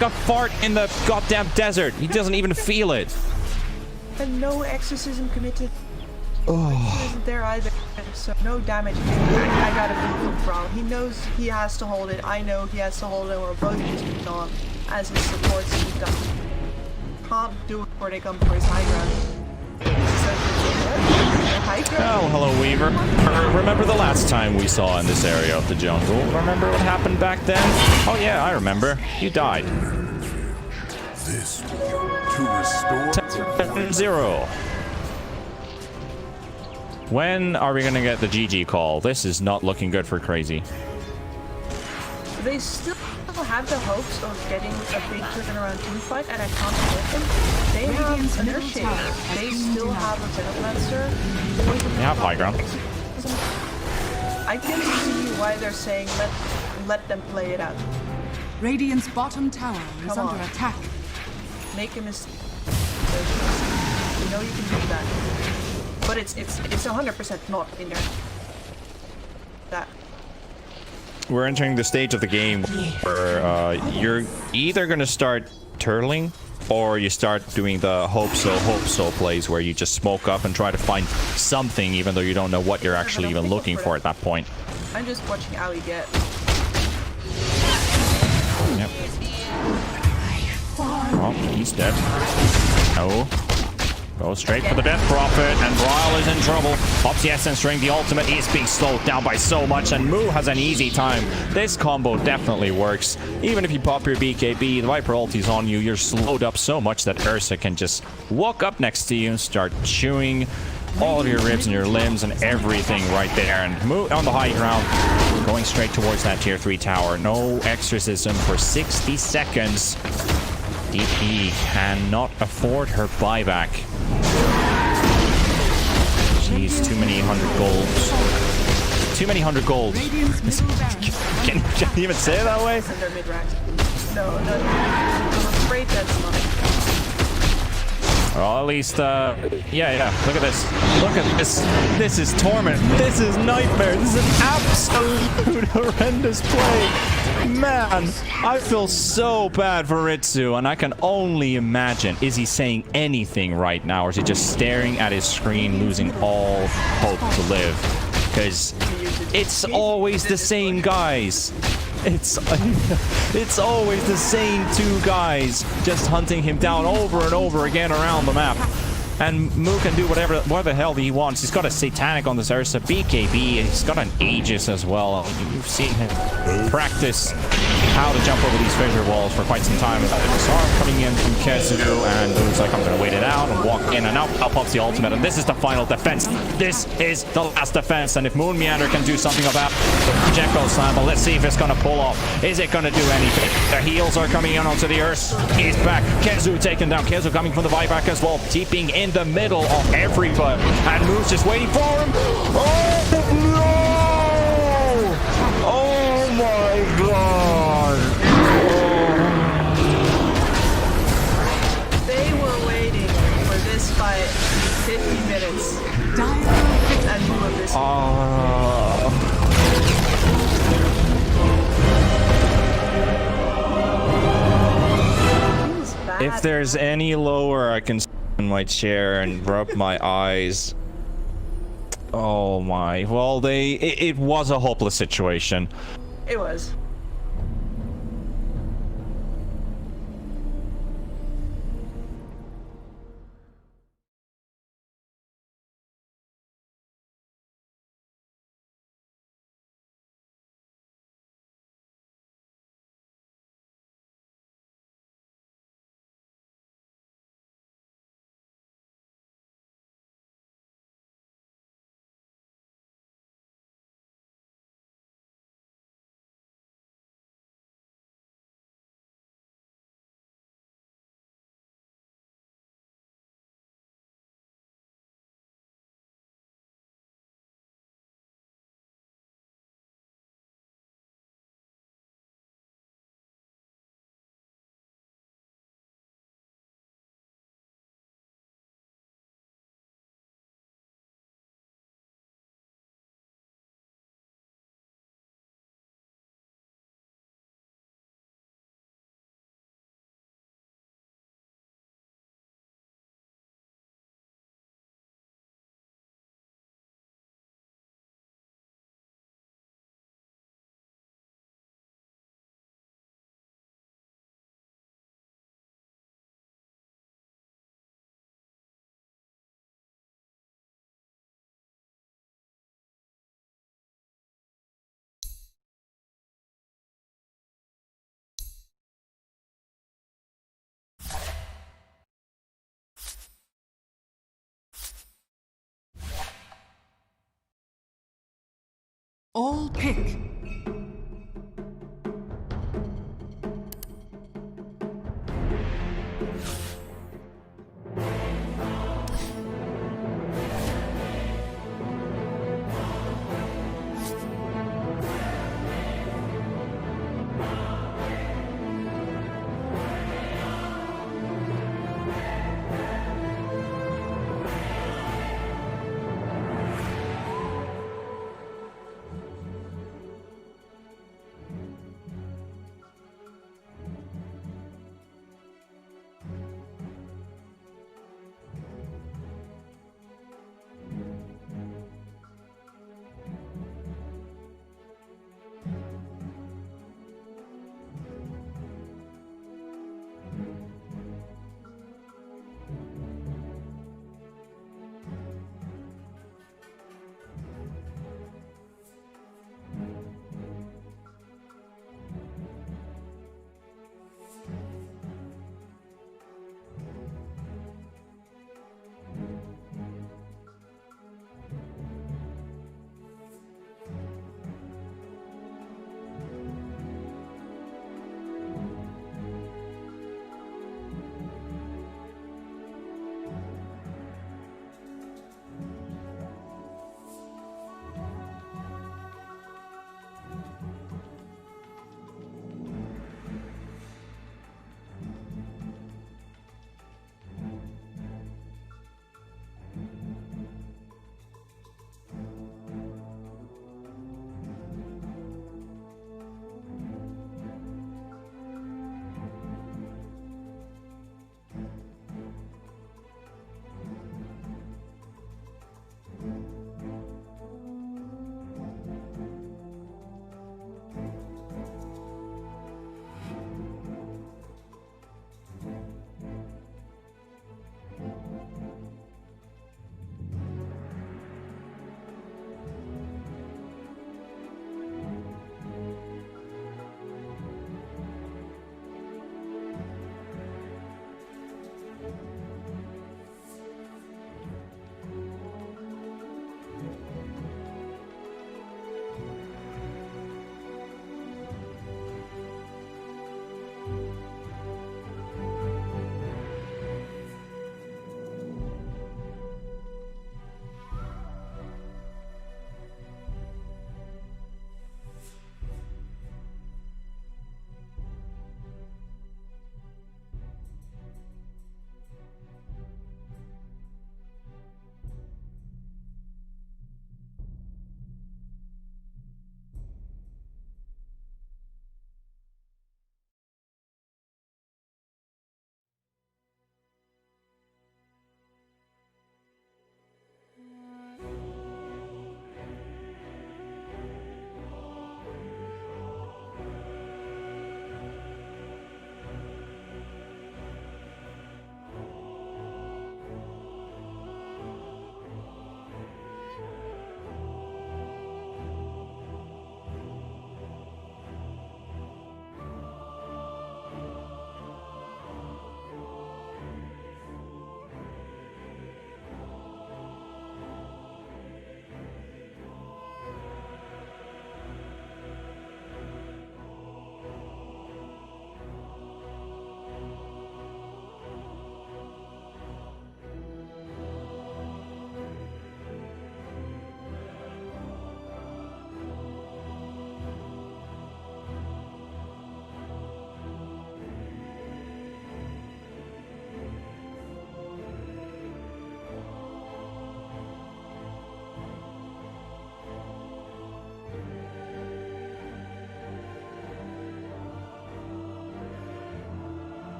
a fart in the goddamn desert. He doesn't even feel it. And no exorcism committed. Oh. Isn't there either, so no damage. I gotta beat him, Brawl. He knows he has to hold it. I know he has to hold it. We're both just on as his supports. He can't do it before they come for his high ground. Oh, hello, Weaver. Remember the last time we saw in this area of the jungle? Remember what happened back then? Oh yeah, I remember. You died. This to restore 10-0. When are we gonna get the GG call? This is not looking good for Crazy. They still have the hopes of getting a big turnaround team fight, and I can't let them. They have an Earthshaker. They still have a Venomancer. They have high ground. I can see why they're saying let them play it out. Radiant's bottom tower is under attack. Make a mistake. You know you can do that. But it's 100% not in there. That. We're entering the stage of the game where you're either going to start turtling or you start doing the hope so plays where you just smoke up and try to find something even though you don't know what you're actually even looking for at that point. I'm just watching Aoi get. Yep. Oh, he's dead. No. Go straight for the Death Prophet, and Ryle is in trouble. Pops the Essence Ring, the ultimate is being slowed down by so much, and Moo has an easy time. This combo definitely works. Even if you pop your BKB, the Viper ulti's on you, you're slowed up so much that Ursa can just walk up next to you and start chewing all of your ribs and your limbs and everything right there. And Moo on the high ground, going straight towards that tier 3 tower. No exorcism for 60 seconds. DP cannot afford her buyback. Jeez, too many 100 golds. Too many 100 golds. Can you even say it that way? No, I'm afraid that's not. Well, at least, yeah, look at this. Look at this. This is torment. This is nightmare. This is an absolute horrendous play. Man, I feel so bad for Ritsu, and I can only imagine, is he saying anything right now, or is he just staring at his screen, losing all hope to live? Because it's always the same guys. It's always the same 2 guys just hunting him down over and over again around the map. And Moo can do whatever the hell he wants. He's got a Satanic on this Ursa, BKB, he's got an Aegis as well. You've seen him practice how to jump over these fissure walls for quite some time. Sarm coming in from Kezu, and Moo's like, I'm going to wait it out and walk in and out. Out pops the ultimate, and this is the final defense. This is the last defense, and if Moonmeander can do something about Projectile Slam, but let's see if it's going to pull off. Is it going to do anything? The heals are coming in onto the Earth. He's back. Kezu taken down. Kezu coming from the buyback as well, deeping in the middle of everybody, and Moo's just waiting for him. Oh no! Oh my god! They were waiting for this fight 50 minutes. And you were missing. If there's any lower I can in my chair and rub my eyes. Oh my. Well, it was a hopeless situation. It was. All pick.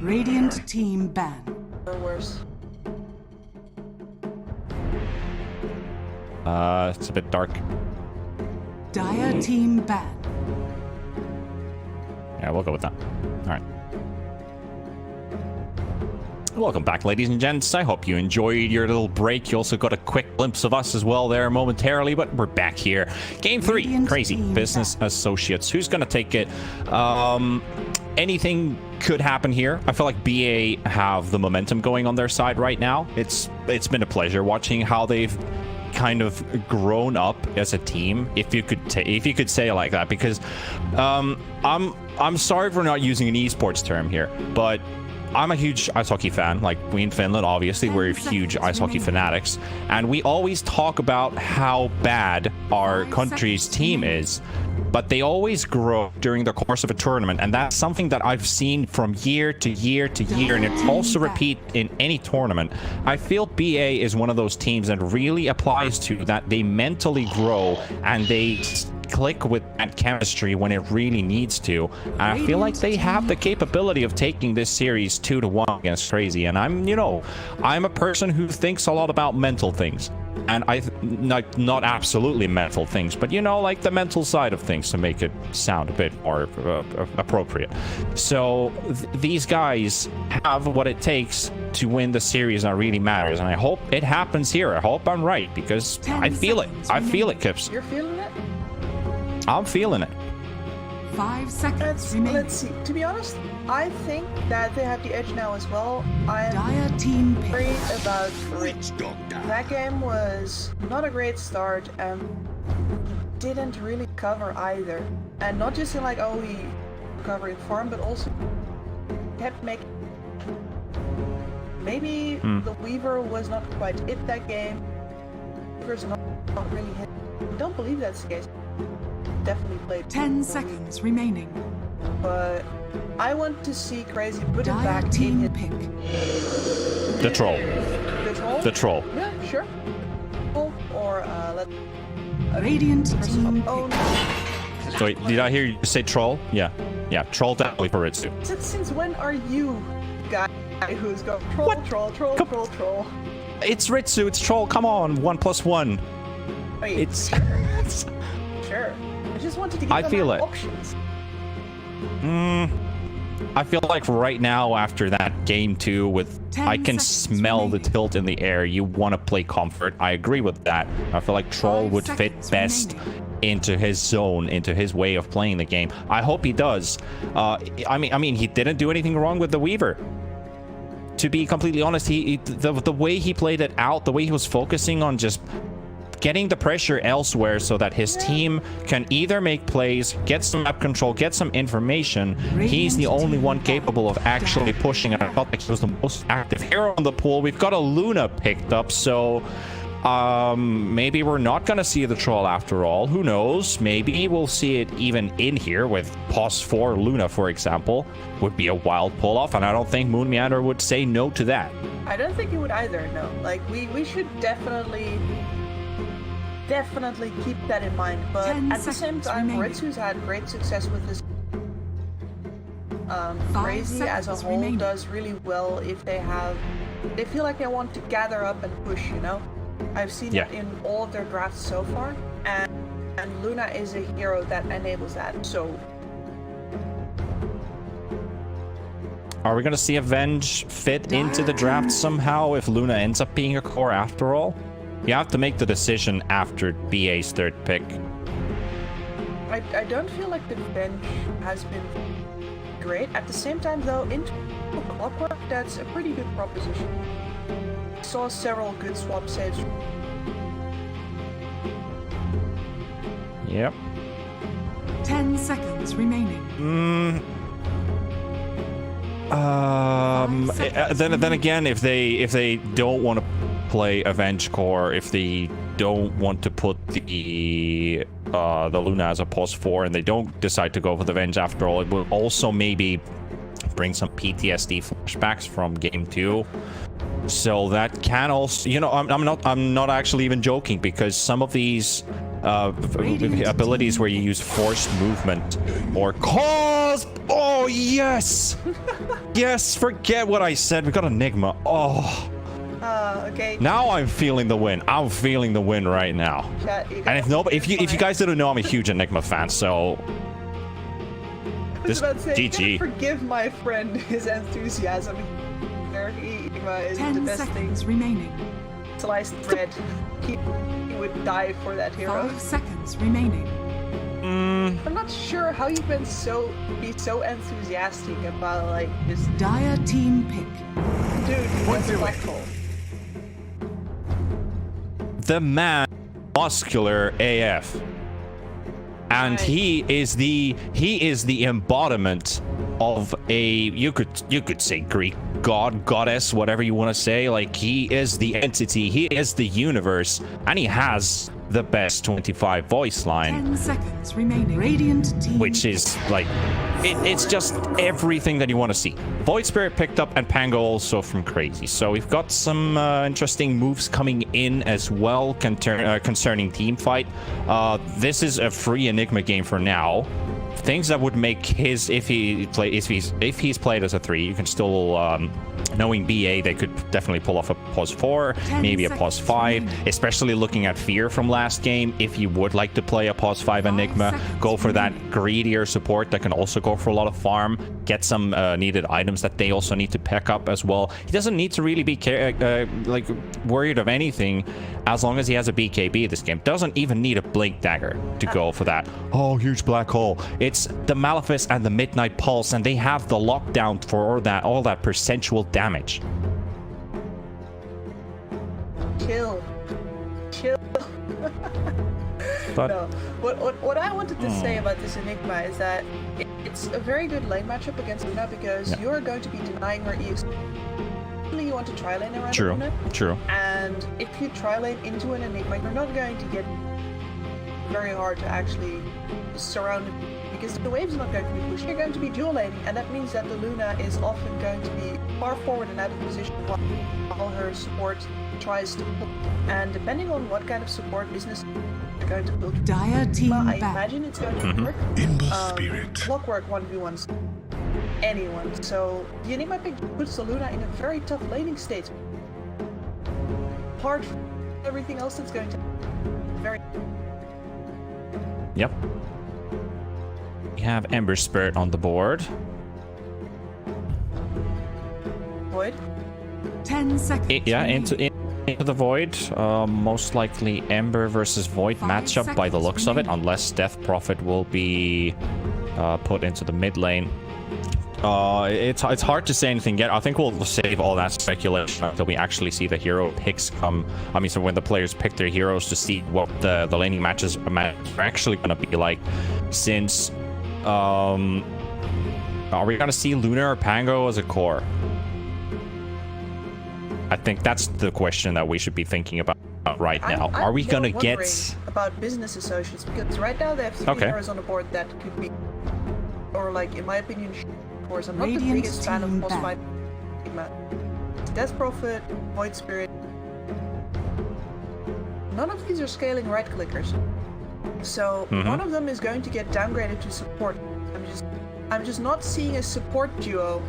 Radiant team ban. Or worse. It's a bit dark. Dire team ban. Yeah, we'll go with that. All right. Welcome back, ladies and gents. I hope you enjoyed your little break. You also got a quick glimpse of us as well there momentarily, but we're back here. Game 3, Radiant crazy team business associates. Who's going to take it? Anything could happen here. I feel like BA have the momentum going on their side right now. It's been a pleasure watching how they've kind of grown up as a team, if you could say it like that, because I'm sorry for not using an esports term here, but I'm a huge ice hockey fan. Like we in Finland, obviously, we're huge ice hockey fanatics, and we always talk about how bad our country's team is, but they always grow during the course of a tournament, and that's something that I've seen from year to year to year, and it also repeats in any tournament. I feel BA is one of those teams that really applies to that. They mentally grow and they click with that chemistry when it really needs to. And I feel like they have the capability of taking this series 2-1 against Crazy. And I'm a person who thinks a lot about mental things, and not absolutely mental things, but you know, like the mental side of things, to make it sound a bit more appropriate. So these guys have what it takes to win the series that really matters, and I hope it happens here. I hope I'm right, because I feel it. I feel it, Kips. You're feeling it? I'm feeling it. 5 seconds remaining. Let's see. To be honest, I think that they have the edge now as well. I'm Dire team pick. worried about Rich. That game was not a great start and didn't really cover either. And not just in like, oh, he covering farm, but also kept making... Maybe the Weaver was not quite it that game. Weaver's not really hit. I don't believe that's the case. Definitely played 10 seconds remaining. but I want to see Crazy put it Dire back in team his... pick. The troll. The troll? The troll. Yeah, sure. Or let... Radiant team Oh pick. no. So wait, did I hear you say troll? Yeah. Yeah, troll definitely for Ritsu. Since when are you guy who's going troll, What? troll, troll, Come- troll, troll? It's Ritsu, it's troll, come on, 1+1. Wait, It's... sure. I just wanted to give I them feel like it. options. I feel like right now, after that game 2 with... 10 I can seconds smell the remaining. tilt in the air. You want to play comfort. I agree with that. I feel like troll 5 would fit seconds best remaining. into his zone, into his way of playing the game. I hope he does. I mean, he didn't do anything wrong with the Weaver. To be completely honest, the way he played it out, the way he was focusing on just getting the pressure elsewhere so that his team can either make plays, get some map control, get some information. He's the only one capable of actually pushing, and I felt like he was the most active hero on the pool. We've got a Luna picked up, so maybe we're not gonna see the troll after all. Who knows? Maybe we'll see it even in here with POS 4 Luna, for example. Would be a wild pull-off, and I don't think Moon Meander would say no to that. I don't think he would either, no. Like, we should definitely keep that in mind, but 10 at the same seconds time, remaining. Ritsu's had great success with this. Crazy as a seconds whole remaining. does really well if they feel like they want to gather up and push, you know? I've seen Yeah. it in all of their drafts so far, and Luna is a hero that enables that, so... Are we gonna see Avenge fit into the draft somehow if Luna ends up being a core after all? You have to make the decision after BA's 3rd pick. I don't feel like the bench has been great. At the same time, though, into Clockwork, that's a pretty good proposition. Saw several good swap saves. Yep. 10 seconds remaining. Then again, if they don't want to play Avenge Core, if they don't want to put the Luna as a POS 4, and they don't decide to go for the Avenge after all, it will also maybe bring some PTSD flashbacks from game 2. So that can also, you know, I'm not actually even joking, because some of these abilities where you use forced movement or cause. Oh yes, yes. Forget what I said. We got Enigma. Oh. Okay. Now I'm feeling the win. I'm feeling the win right now. Chat, And if you guys didn't know, I'm a huge Enigma fan. So I was about to say, GG. you gotta forgive my friend his enthusiasm. Enigma is the 10 best thing. seconds remaining. Sliced bread. He would die for that hero. 5 seconds remaining. I'm not sure how you can be so enthusiastic about like this Dire team pick. dude. What's a black hole? the man, muscular AF, and Right. he is the embodiment of a you could say Greek god, goddess, whatever you want to say. Like, he is the entity, he is the universe, and he has the best 25 voice line, 10 seconds remaining. Radiant team. which is like it's just everything that you want to see. Void Spirit picked up, and Pango also from Crazy. So we've got some interesting moves coming in as well concerning team fight. This is a free Enigma game for now. Things that would make his, if he's played as a 3, you can still knowing BA, they could definitely pull off a pause 4, maybe a pause 5, especially looking at Fear from last game. If you would like to play a pause 5 Enigma, go for that greedier support that can also go for a lot of farm, get some needed items that they also need to pick up as well. He doesn't need to really be like worried of anything as long as he has a BKB this game. Doesn't even need a Blink Dagger to go for that. Oh, huge black hole. It's the Malefice and the Midnight Pulse, and they have the lockdown for all that percentual damage. Chill. But No. What I wanted to say about this Enigma is that it's a very good lane matchup against Luna, because Yeah. you're going to be denying her EX. You want to tri-lane around true, Luna, true. and if you tri-lane into an Enigma, you're not going to get very hard to actually surround it, because the wave's not going to be pushed. You're going to be dual laning, and that means that the Luna is often going to be far forward and out of position while her support tries to pull. And depending on what kind of support business you're going to build, Dire team I back. imagine it's going to work. In the spirit. Clockwork 1v1s anyone. So the Enigma pick puts the Luna in a very tough laning state. Apart from everything else that's going to very. Yep. We have Ember Spirit on the board. Void. 10 seconds. Yeah, remaining. into the Void. Most likely Ember versus Void 5 matchup by the looks of it, remaining. unless Death Prophet will be put into the mid lane. It's hard to say anything yet. I think we'll save all that speculation until we actually see the hero picks come. I mean, so when the players pick their heroes, to see what the laning matches are actually going to be like. Since are we going to see Luna or Pango as a core? I think that's the question that we should be thinking about right now. Are we going to get about business associates? Because right now they have 3 heroes on the board that could be, or like in my opinion, of course, I'm not the Radiant biggest fan of team boss back. fight. Death Prophet, Void Spirit. None of these are scaling right clickers, so one of them is going to get downgraded to support. I'm just not seeing a support duo.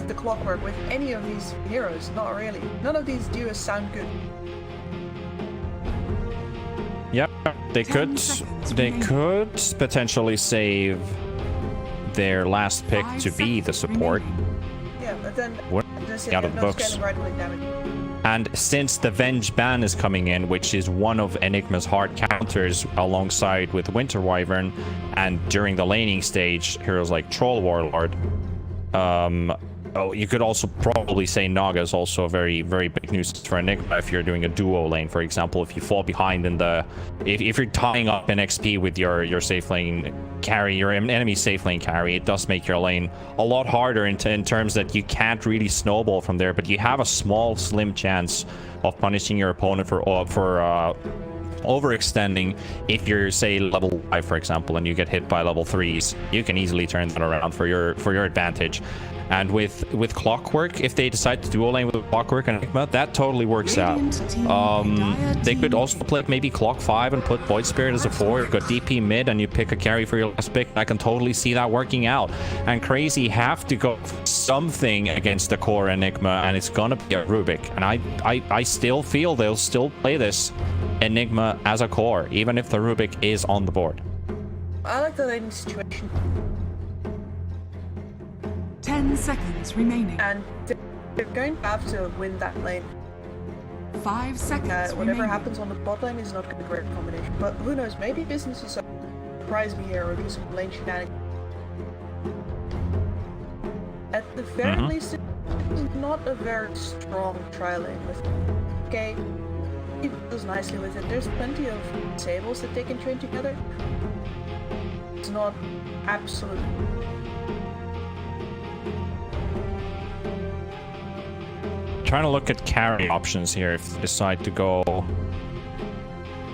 The Clockwork with any of these heroes, not really. None of these duos sound good. Yep, they 10 could seconds could potentially save their last pick 5 to be the seconds support. remaining. Yeah, but then What? there's Out of the no books. scaling right click damage. And since the Venge ban is coming in, which is one of Enigma's hard counters alongside with Winter Wyvern, and during the laning stage, heroes like Troll Warlord, you could also probably say Naga is also a very, very big nuisance for Enigma if you're doing a duo lane, for example. If you fall behind in the... If you're tying up an XP with your safe lane carry, your enemy safe lane carry, it does make your lane a lot harder in terms that you can't really snowball from there, but you have a small, slim chance of punishing your opponent for overextending. If you're, say, level 5, for example, and you get hit by level 3s, you can easily turn that around for your advantage. And with Clockwork, if they decide to dual lane with Clockwork and Enigma, that totally works out. They could also play maybe Clock 5 and put Void Spirit as a 4. You've got DP mid and you pick a carry for your last pick. I can totally see that working out. And Crazy have to go for something against the core Enigma, and it's gonna be a Rubik. And I still feel they'll still play this Enigma as a core, even if the Rubik is on the board. I like the laning situation. 10 seconds remaining. And they're going to have to win that lane. 5 seconds Whatever remaining. happens on the bot lane is not going to be a great combination. But who knows, maybe business will surprise me here or do some lane shenanigans. At the very least, it's not a very strong tri lane with okay. He does nicely with it. There's plenty of tables that they can train together. It's not absolute. Trying to look at carry options here if they decide to go,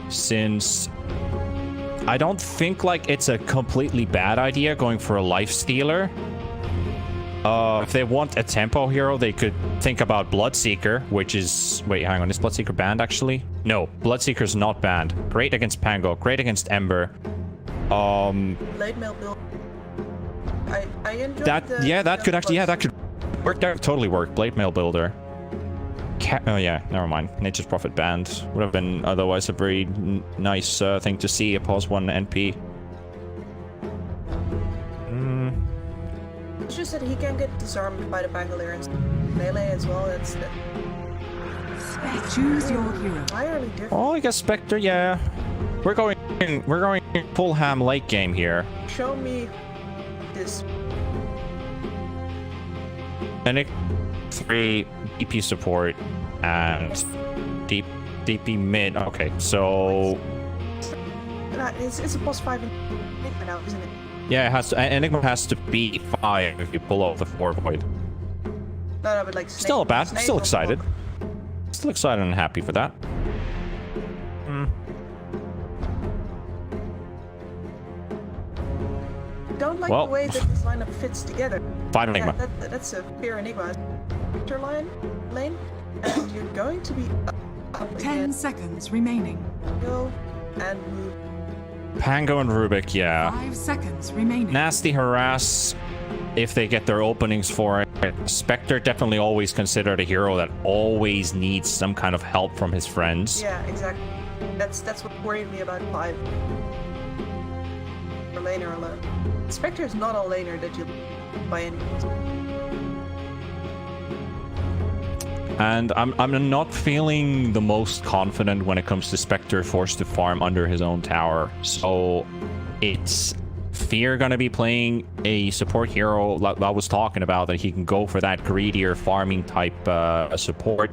since I don't think like it's a completely bad idea going for a life stealer. If they want a tempo hero, they could think about Bloodseeker, which is... Wait, hang on. Is Bloodseeker banned, actually? No, Bloodseeker's not banned. Great against Pango. Great against Ember. Late mail build. I enjoy that could actually... Yeah, that could work. That would totally work. Blade Mail Builder. Oh, yeah. Never mind. Nature's Prophet banned. Would have been otherwise a very nice thing to see. A pause 1 NP. It's just that he can get disarmed by the Bangaliers. Melee as well, it's Choose your hero. entirely different. Oh, I guess Spectre, yeah. We're going full ham late game here. Show me this. Fennec 3 DP support and DP mid. Okay, so It's a plus 5 Enigma now, isn't it? yeah, it has to, Enigma has to be 5 if you pull off the 4 void. No, but like Still bad. Snake Still on the excited. block. Still excited and happy for that. Don't like Well, the way that this lineup fits together. 5 Enigma. That's a pure Enigma. Center lane, and you're going to be up 10 again. seconds remaining. Go and move. Pango and Rubik, yeah. 5 seconds remaining. Nasty harass if they get their openings for it. Spectre definitely always considered a hero that always needs some kind of help from his friends. Yeah, exactly. That's what worried me about 5. For laner alone. Spectre is not a laner that you by any means. And I'm not feeling the most confident when it comes to Spectre forced to farm under his own tower. So it's Fear gonna be playing a support hero like I was talking about, that he can go for that greedier farming type support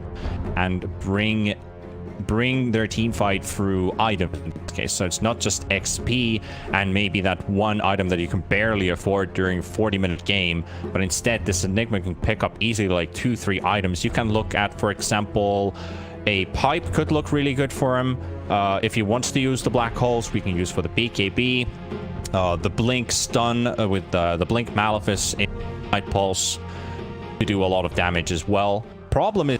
and bring their team fight through items. Okay, so it's not just XP and maybe that one item that you can barely afford during a 40-minute game, but instead this Enigma can pick up easily like 2-3 items. You can look at, for example, a pipe could look really good for him. If he wants to use the black holes, we can use for the BKB. The blink stun with the blink Malefice in Night Pulse to do a lot of damage as well. Problem is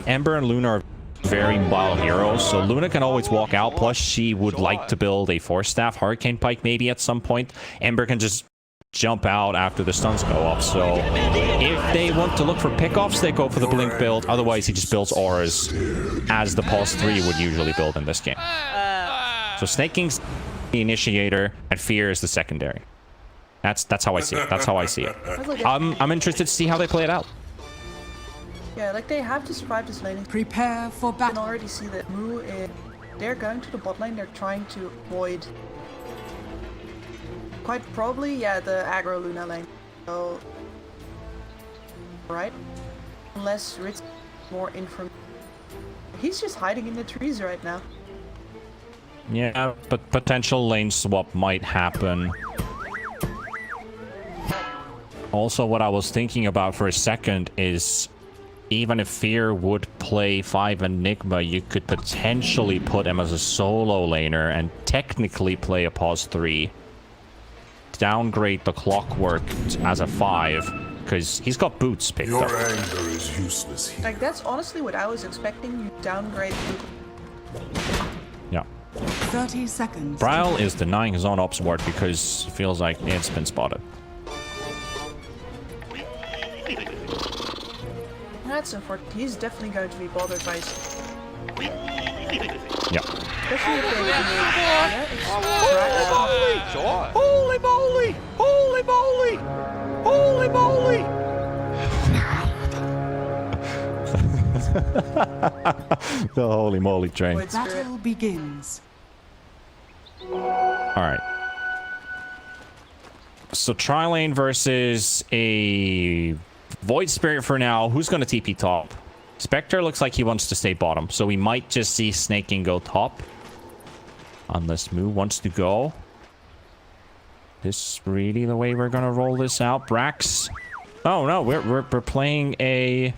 Ember and Luna are very mobile heroes, so Luna can always walk out, plus she would like to build a Force Staff Hurricane Pike maybe at some point. Ember can just jump out after the stuns go off, so if they want to look for pickoffs, they go for the blink build. Otherwise he just builds auras as the Pulse 3 would usually build in this game. So Snake King's the initiator and Fear is the secondary. That's how I see it. That's how I see it. I'm interested to see how they play it out. Yeah, like they have to survive this lane. Prepare for You can battle. already see that Mu is... They're going to the bot lane, they're trying to avoid... Quite probably, yeah, the aggro Luna lane. So... Right? Unless Ritz more information. He's just hiding in the trees right now. Yeah, but potential lane swap might happen. Also, what I was thinking about for a second is, even if Fear would play 5 Enigma, you could potentially put him as a solo laner and technically play a pause 3. Downgrade the Clockwork as a 5. because he's got boots picked Your up. anger is useless here. Like, that's honestly what I was expecting. You downgrade Yeah. 30 seconds. Bryle is denying his own ops ward because he feels like it's been spotted. That's unfortunate. He's definitely going to be bothered by... Yeah. Especially if they Sure. Holy moly! Holy moly! Holy moly! The holy moly train. Void Spirit. Battle begins. Alright. So tri-lane versus a Void Spirit for now. Who's going to TP top? Spectre looks like he wants to stay bottom, so we might just see Snaking go top. Unless Moo wants to go. This really the way we're going to roll this out? Brax? Oh no, we're playing a...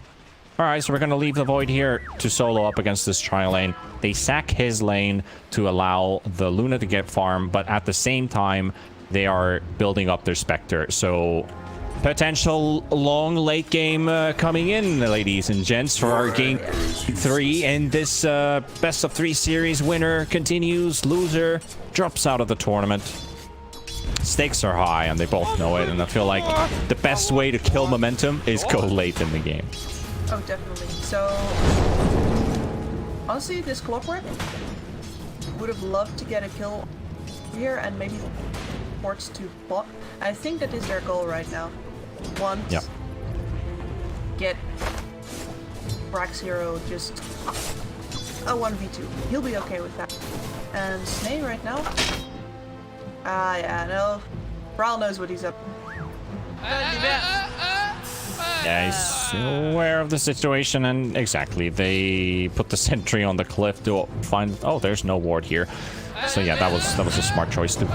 Alright, so we're going to leave the Void here to solo up against this tri-lane. They sack his lane to allow the Luna to get farm, but at the same time, they are building up their Spectre. So, potential long late game coming in, ladies and gents, for our game 3. And this best of 3 series winner continues. Loser drops out of the tournament. Stakes are high, and they both know it. And I feel like the best way to kill momentum is go late in the game. Oh, definitely. So, honestly, this clockwork would have loved to get a kill here and maybe ports to bot. I think that is their goal right now. Once get Brax Hero just a 1v2. He'll be okay with that. And Snay right now. Yeah, no. Brawl knows what he's up. Yeah, he's aware of the situation, and exactly, they put the sentry on the cliff to find... Oh, there's no ward here. So yeah, that was a smart choice to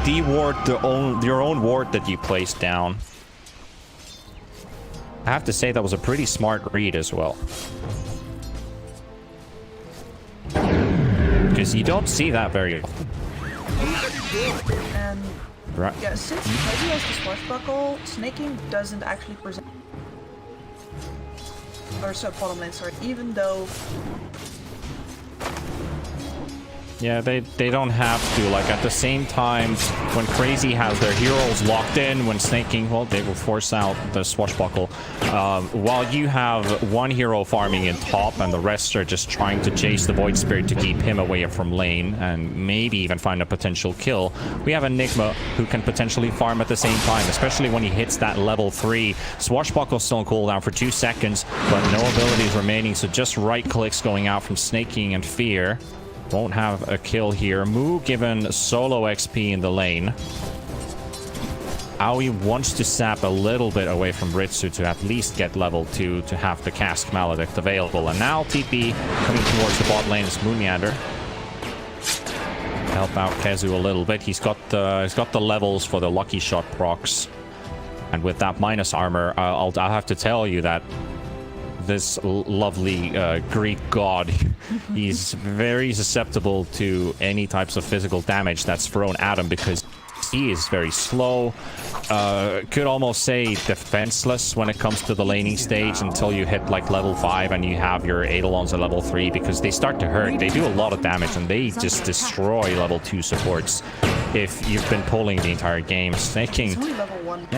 de-ward your own ward that you placed down. I have to say that was a pretty smart read as well. Because you don't see that very often. And Right. yeah, since Heavy has the swashbuckle, snaking doesn't actually present... Or so, bottom lane, sorry. Even though... Yeah, they don't have to. Like, at the same time, when Crazy has their heroes locked in, when snaking, well, they will force out the swashbuckle. While you have one hero farming in top and the rest are just trying to chase the Void Spirit to keep him away from lane and maybe even find a potential kill, we have Enigma who can potentially farm at the same time, especially when he hits that level 3. Swashbuckle's still on cooldown for 2 seconds, but no abilities remaining, so just right clicks going out from Snaking and Fear. Won't have a kill here. Moo given solo XP in the lane. Aoi wants to sap a little bit away from Ritsu to at least get level 2 to have the Cask Maledict available. And now TP coming towards the bot lane is Moonyander. Help out Kezu a little bit. He's got the levels for the Lucky Shot procs. And with that minus armor, I'll have to tell you that this lovely Greek god, he's very susceptible to any types of physical damage that's thrown at him because he is very slow. Could almost say defenseless when it comes to the laning stage until you hit like level 5 and you have your Eidolons at level 3, because they start to hurt. They do a lot of damage and they just destroy level 2 supports if you've been pulling the entire game. Snaking... It's only level 1.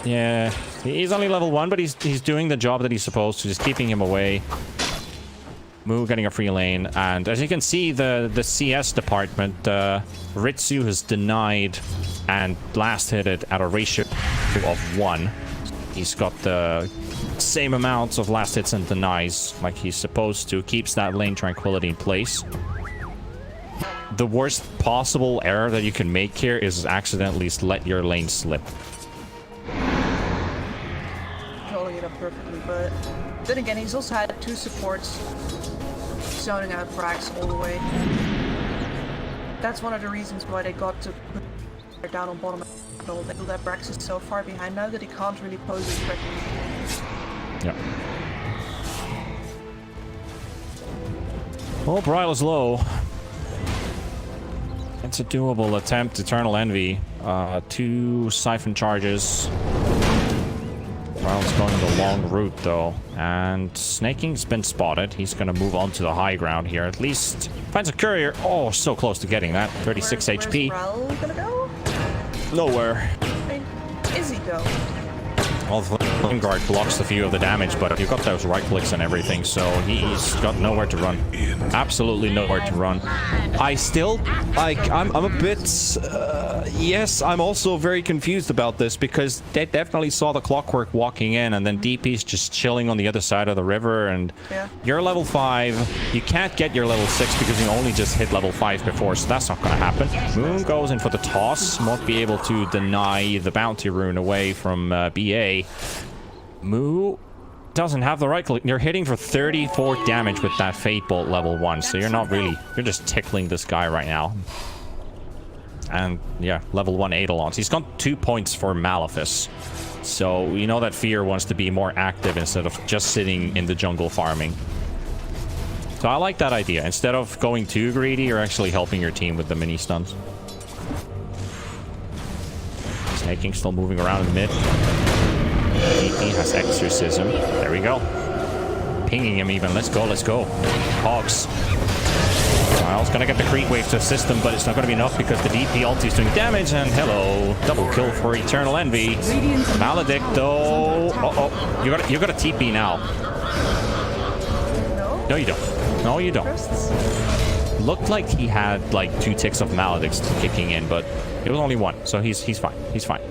Yeah, he's only level 1, but he's doing the job that he's supposed to, just keeping him away. Moo getting a free lane, and as you can see, the CS department, Ritsu has denied and last hit it at a ratio of 1. He's got the same amounts of last hits and denies like he's supposed to, keeps that lane tranquility in place. The worst possible error that you can make here is accidentally let your lane slip. Controlling it up perfectly, but then again, he's also had 2 supports zoning out Brax all the way. That's one of the reasons why they got to put down on bottom. They feel that Brax is so far behind now that he can't really pose a threat. Yeah. Well, Bryle is low. It's a doable attempt. Eternal Envy. 2 Siphon charges. Trial's going the long route though, and Snaking's been spotted. He's gonna move on to the high ground here. At least finds a courier. Oh, so close to getting that. 36 HP. Where's Rel gonna go? Nowhere. I mean, is he go? Well, the Flame Guard blocks a few of the damage, but you've got those right clicks and everything, so he's got nowhere to run. Absolutely nowhere to run. I still, like, I'm a bit, yes, I'm also very confused about this because they definitely saw the Clockwork walking in and then DP's just chilling on the other side of the river, and you're level 5. You can't get your level 6 because you only just hit level 5 before, so that's not going to happen. Moon goes in for the toss, won't be able to deny the bounty rune away from BA. Moo doesn't have the right click. You're hitting for 34 damage with that Fate Bolt level 1, so you're not really, you're just tickling this guy right now. And yeah, level 1 Eidolons. He's got 2 points for Malefice, so you know that Fear wants to be more active instead of just sitting in the jungle farming. So I like that idea. Instead of going too greedy, you're actually helping your team with the mini stuns. Snaking still moving around in the mid. He has Exorcism. There we go. Pinging him even. Let's go, let's go. Hogs. Trial's gonna get the creep wave to assist him, but it's not gonna be enough because the DP ulti is doing damage, and hello. Double kill for Eternal Envy. Maledict though. Uh-oh. You got a TP now. No, you don't. No, you don't. Looked like he had like 2 ticks of Maledicts kicking in, but it was only 1, so he's fine. He's fine.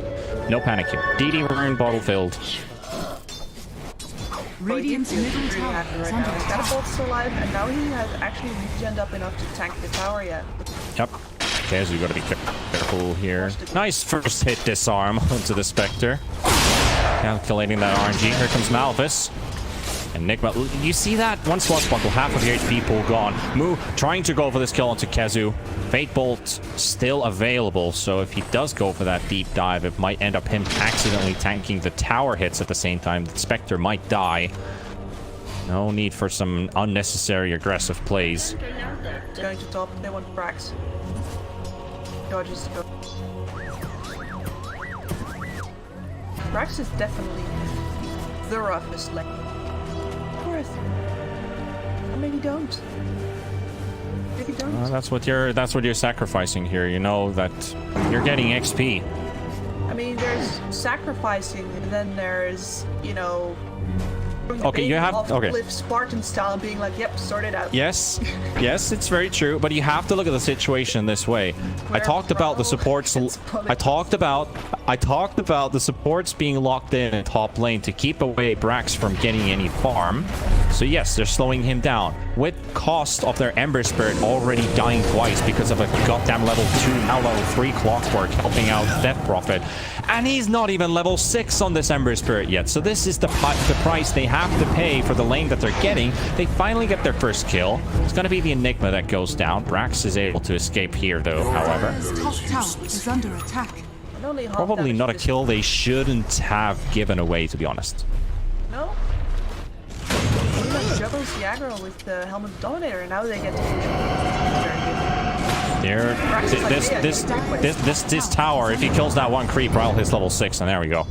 No panic here. DD rune bottle filled. Radiant's middle tower is under attack. Catapult's still alive, and now he has actually regened up enough to tank the tower yet. Yep. Okay, so you gotta be careful here. Nice first hit disarm onto the Spectre. Calculating that RNG. Here comes Malefice. Enigma. You see that? One swashbuckle, half of your HP pool gone. Moo trying to go for this kill onto Kezu. Fate Bolt still available, so if he does go for that deep dive, it might end up him accidentally tanking the tower hits at the same time. The Spectre might die. No need for some unnecessary aggressive plays. Going to top, they want Brax. Dodges to go. Brax is definitely the roughest lane. Or maybe don't. Maybe don't. That's what you're sacrificing here. You know that you're getting XP. I mean, there's sacrificing, and then there's, you know, okay, you have Spartan style, being like, yep, sort it out. Yes, yes, it's very true, but you have to look at the situation this way. I talked about the supports. I talked about the supports being locked in top lane to keep away Brax from getting any farm. So yes, they're slowing him down with cost of their Ember Spirit already dying twice because of a goddamn level 2, now level 3 Clockwork helping out Death Prophet, and he's not even level 6 on this Ember Spirit yet. So this is the price they have to pay for the lane that they're getting. They finally get their first kill. It's going to be the Enigma that goes down. Brax is able to escape here though, however. Top tower is under attack. Probably not a kill they shouldn't have given away, to be honest. No? He juggles the aggro with the Helmet Dominator, and now they get to this tower, if he kills that one creep, I'll hit level 6, and there we go.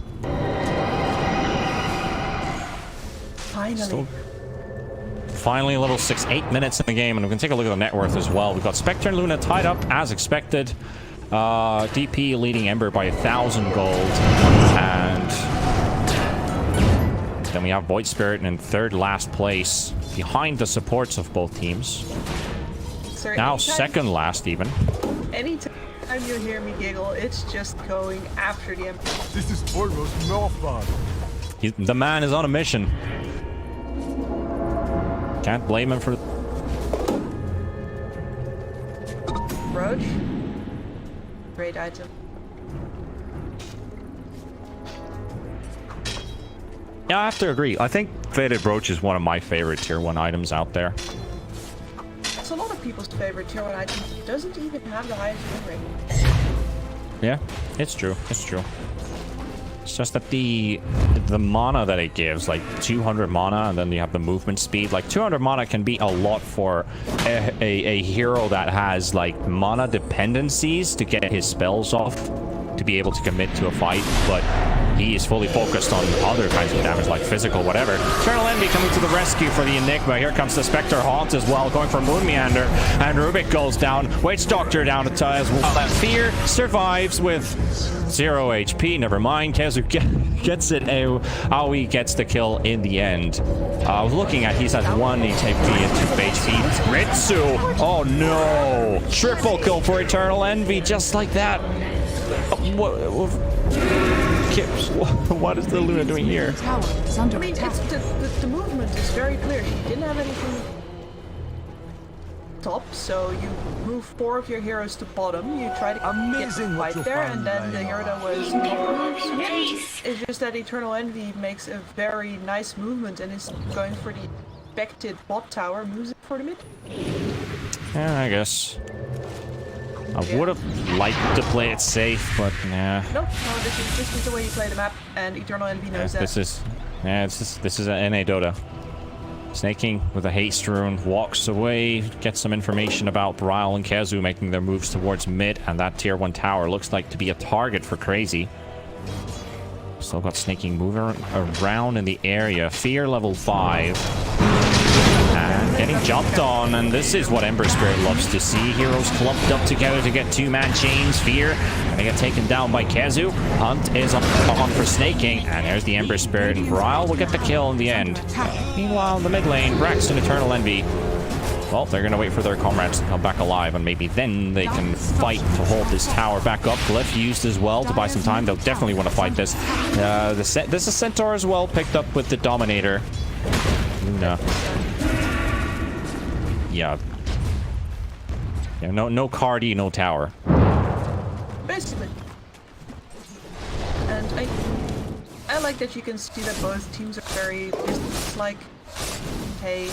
Finally level 6, 8 minutes in the game, and we can take a look at the net worth as well. We've got Spectre and Luna tied up as expected. DP leading Ember by 1,000 gold, and then we have Void Spirit in third last place behind the supports of both teams. Sir, now second last even. Anytime you hear me giggle, it's just going after the Ember. This is almost no fun. The man is on a mission. Can't blame him for Roach. Great item. Yeah, I have to agree. I think Faded Brooch is one of my favorite tier 1 items out there. It's a lot of people's favorite tier 1 item. It doesn't even have the highest win rate. Yeah, it's true. It's true. It's just that the mana that it gives, like 200 mana, and then you have the movement speed. Like 200 mana can be a lot for a hero that has like mana dependencies to get his spells off to be able to commit to a fight. But he is fully focused on other kinds of damage, like physical, whatever. Eternal Envy coming to the rescue for the Enigma. Here comes the Spectre Haunt as well, going for Moon Meander, and Rubik goes down. Witch Doctor down to tie as well. That Fear survives with 0 HP. Never mind. KheZu gets it. Aoi gets the kill in the end. I was looking at, he's at 1 HP and 2 HP. Ritsu! Oh no! Triple kill for Eternal Envy, just like that. What is the Luna doing here? I mean, the movement is very clear. She didn't have anything top, so you move 4 of your heroes to bottom. You try to get the fight there, and then the hero that was it's just that Eternal Envy makes a very nice movement and is going for the expected bot tower, moves it for the mid. Yeah, I guess. I would have liked to play it safe, but nah. No, this is the way you play the map, and Eternal Envy knows that. This is an NA Dota. Snaking with a haste rune, walks away, gets some information about Bryle and KheZu making their moves towards mid, and that tier 1 tower looks like to be a target for Crazy. Still got Snaking moving around in the area. Fear level 5. And getting jumped on, and this is what Ember Spirit loves to see. Heroes clumped up together to get 2-man chains. Fear gonna get taken down by KheZu. Hunt is on for Snaking, and there's the Ember Spirit, and Bryle will get the kill in the end. Meanwhile, in the mid lane, Brax and Eternal Envy, well, they're gonna wait for their comrades to come back alive, and maybe then they can fight to hold this tower back up. Glyph used as well to buy some time. They'll definitely want to fight this. This is Centaur as well, picked up with the Dominator. No. Yeah, no Cardi, no tower. Basically. And I like that you can see that both teams are very business-like. Hey,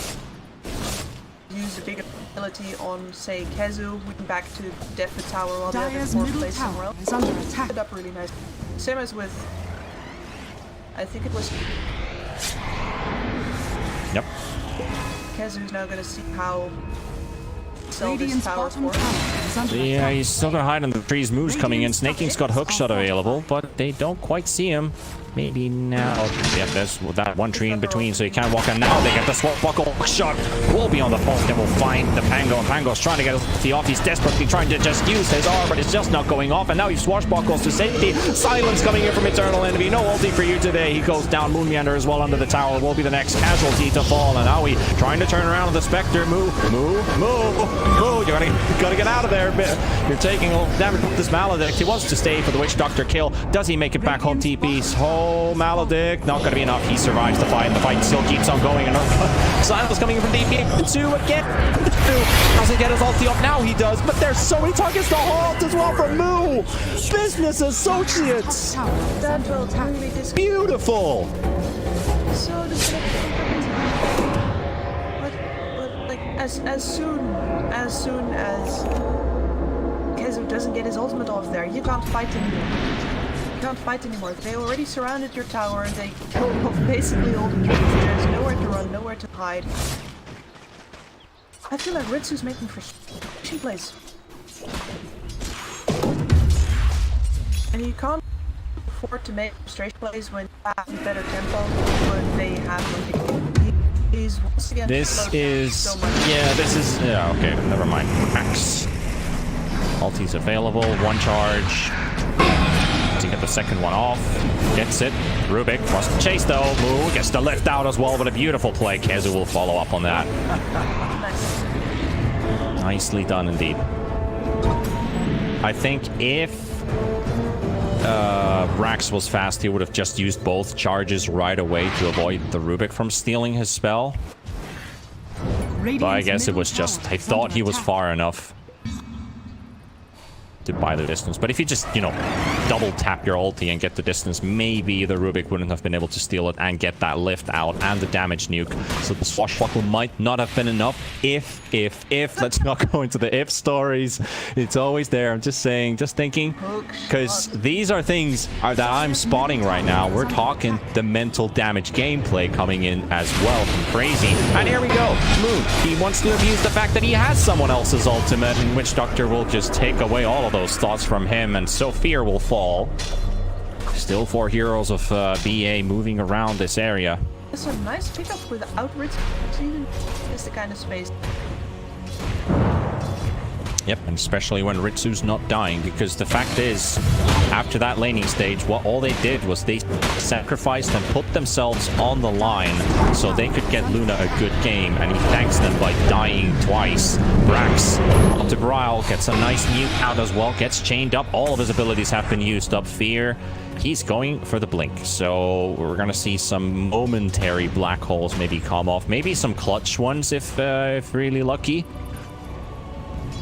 use a bigger ability on, say, KheZu, moving back to def the tower while the other 4 plays somewhere else. Is under attack. It up really nice. Same as with, I think it was. Yep. KheZu's now gonna see how sell this tower for. Yeah, he's still gonna hide in the trees. Moves coming in. Snaking's got hookshot available, but they don't quite see him. Maybe now. Yeah, there's that one tree in between, so you can't walk in. Now they get the swashbuckle shot. Will be on the post, and will find the Pango. And Pango's trying to get the off. He's desperately trying to just use his arm, but it's just not going off. And now he swashbuckles to safety. Silence coming in from Eternal Envy. No ulti for you today. He goes down. Moon Meander as well under the tower. Will be the next casualty to fall. And Aoi trying to turn around with the Spectre. Move. You gotta get out of there. You're taking damage with this Maledict. He wants to stay for the Witch Doctor kill. Does he make it back home? TP's. Oh, Maledict. Not gonna be enough. He survives the fight, and the fight still keeps on going. And Silence coming in from DPL-2 again. Doesn't get his ulti up. Now he does, but there's so many targets to halt as well from Moo. Business Associates. Beautiful. So like as soon as KheZu doesn't get his ultimate off there, you can't fight anymore. You can't fight anymore. They already surrounded your tower and they killed off basically all the trees. There's nowhere to run, nowhere to hide. I feel like Ritsu's making frustration plays. And you can't afford to make frustration plays when you have better tempo, when they have he's once again this is okay, never mind. Max. Ulti's available, 1 charge. To get the second one off. Gets it. Rubik wants to chase though. Moo gets the lift out as well, but a beautiful play. KheZu will follow up on that. Nicely done indeed. I think if Brax was fast, he would have just used both charges right away to avoid the Rubik from stealing his spell. But I guess it was just, I thought he was far enough to buy the distance. But if you just, double tap your ulti and get the distance, maybe the Rubik wouldn't have been able to steal it and get that lift out and the damage nuke. So the swashbuckle might not have been enough if. Let's not go into the if stories. It's always there. I'm just saying, just thinking, because these are things that I'm spotting right now. We're talking the mental damage gameplay coming in as well from Crazy. And here we go. Moon, he wants to abuse the fact that he has someone else's ultimate, and Witch Doctor will just take away all of those thoughts from him, and so Fear will fall. Still 4 heroes of BA moving around this area. It's a nice pickup without Ritsu. It's the kind of space. Yep, and especially when Ritsu's not dying, because the fact is, after that laning stage, all they did was they sacrificed and put themselves on the line so they could get Luna a good game, and he thanks them by dying twice. Brax up to Brile, gets a nice mute out as well, gets chained up, all of his abilities have been used up. Fear, he's going for the blink, so we're gonna see some momentary black holes maybe come off, maybe some clutch ones if really lucky.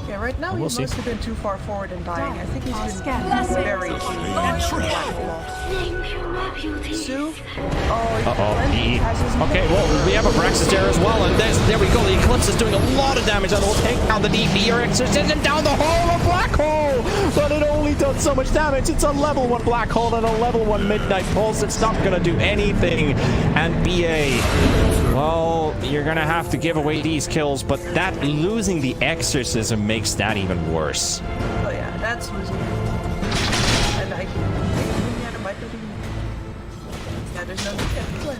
Yeah, right now We'll he's see. mostly been too far forward and dying. I think he's been very Sue? Uh-oh, okay, well, we have a Braxis there as well, and there we go. The Eclipse is doing a lot of damage, and it'll take down the DP or exorcism down the hole of Black Hole! But it only does so much damage. It's a level 1 Black Hole and a level 1 Midnight Pulse. It's not gonna do anything. And BA, well, you're gonna have to give away these kills, but that losing the exorcism makes that even worse. Oh yeah, that's losing. And I might not even. Yeah, there's no need to play.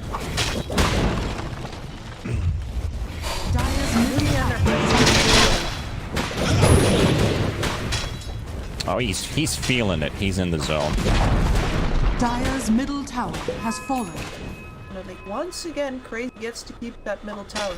Oh, he's feeling it. He's in the zone. Dire's middle tower has fallen. Like once again, Crazy gets to keep that middle tower.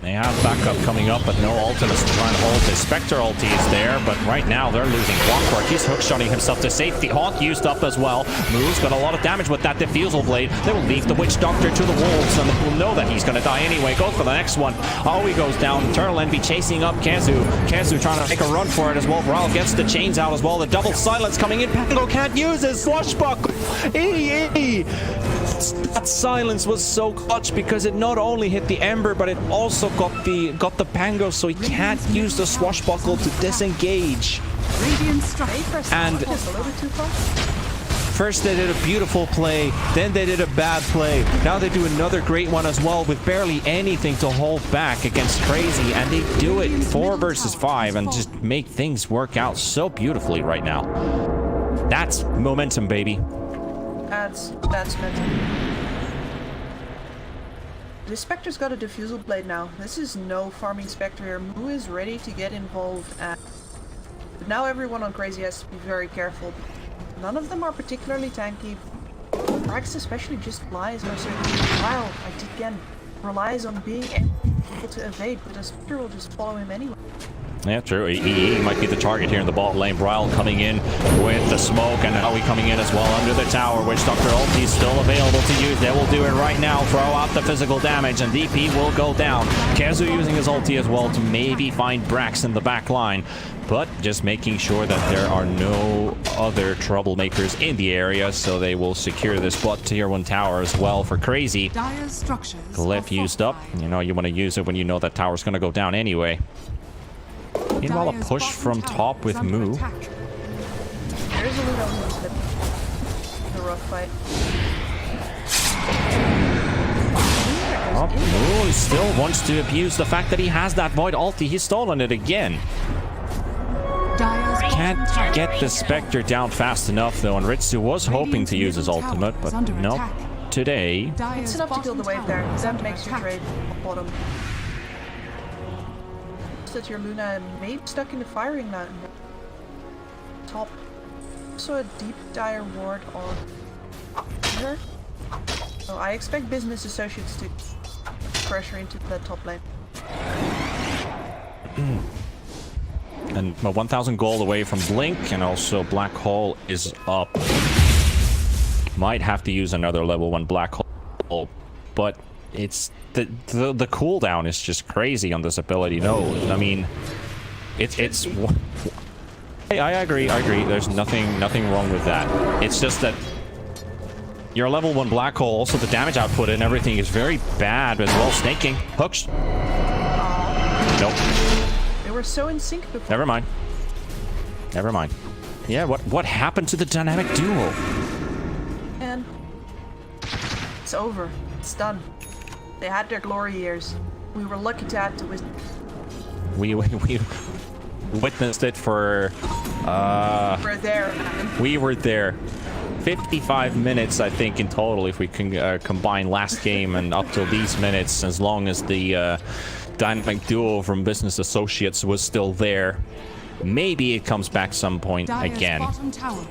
They have backup coming up, but no ultimates to try and hold. The Spectre ulti is there, but right now they're losing Clockwork. He's hookshotting himself to safety. Hawk used up as well. Moves got a lot of damage with that Diffusal Blade. They will leave the Witch Doctor to the wolves, and they will know that he's going to die anyway. Goes for the next one. Oh, he goes down. Eternal Envy chasing up Kazu. Kazu trying to make a run for it as well. Bral gets the chains out as well. The double silence coming in. Pango can't use his swashbuckle. That silence was so clutch because it not only hit the Ember, but it also got the Pango, so he can't use the swashbuckle to disengage. And first they did a beautiful play, then they did a bad play. Now they do another great one as well with barely anything to hold back against Crazy, and they do it 4 versus 5 and just make things work out so beautifully right now. That's momentum, baby. That's mental. The Spectre's got a Diffusal Blade now. This is no farming Spectre here. Mu is ready to get involved, but now everyone on Crazy has to be very careful. None of them are particularly tanky. Brax especially just relies on a certain while, again, relies on being able to evade, but the Spectre will just follow him anyway. Yeah, true. He might be the target here in the bot lane. Brile coming in with the smoke, and Howie coming in as well under the tower, which Dr. Ulti is still available to use. They will do it right now. Throw out the physical damage, and DP will go down. Kazu using his ulti as well to maybe find Brax in the back line, but just making sure that there are no other troublemakers in the area, so they will secure this bot tier 1 tower as well for Crazy. Glyph used up. You know you want to use it when you know that tower's going to go down anyway. Meanwhile, a push from top with Mu. There's a Luna in a rough fight. Oh, Mu still wants to abuse the fact that he has that Void ulti. He's stolen it again. Can't get the Spectre down fast enough though, and Ritsu was hoping to use his ultimate, but nope. Today. It's enough to kill the wave there. That makes your trade bottom. That your Luna may be stuck in the firing now. Top. Also a deep dire ward on her. So I expect business associates to pressure into that top lane. And 1,000 gold away from Blink, and also Black Hole is up. Might have to use another level 1 Black Hole, but it's the cooldown is just crazy on this ability. No, I mean, it's. I agree. There's nothing wrong with that. It's just that you're a level 1 Black Hole. Also, the damage output and everything is very bad as well. Snaking hooks. Nope. They were so in sync before. Never mind. Yeah, what happened to the dynamic duo? And it's over. It's done. They had their glory years. We were lucky to add to wisdom. witnessed it for We're there, man. we were there 55 minutes, I think, in total, if we can combine last game and up till these minutes, as long as the dynamic duo from Business Associates was still there. Maybe it comes back some point again.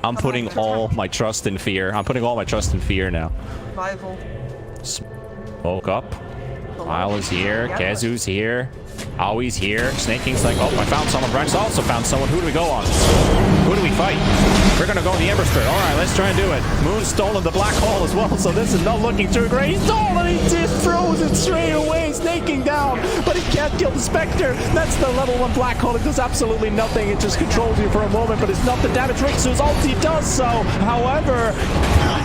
I'm putting all my trust in fear. I'm putting all my trust in fear now. Survival. Smoke up. Lyle is here. Kezu's here. Always here. Snaking's like, oh, I found someone. Brax also found someone. Who do we go on? Who do we fight? We're gonna go in the Ember Spirit. All right, let's try and do it. Moon's stolen the black hole as well, so this is not looking too great. He's stolen. He just throws it straight away, snaking down, but he can't kill the Spectre. That's the level 1 black hole. It does absolutely nothing. It just controls you for a moment, but it's not the damage. Ritsu's ulti does so. However,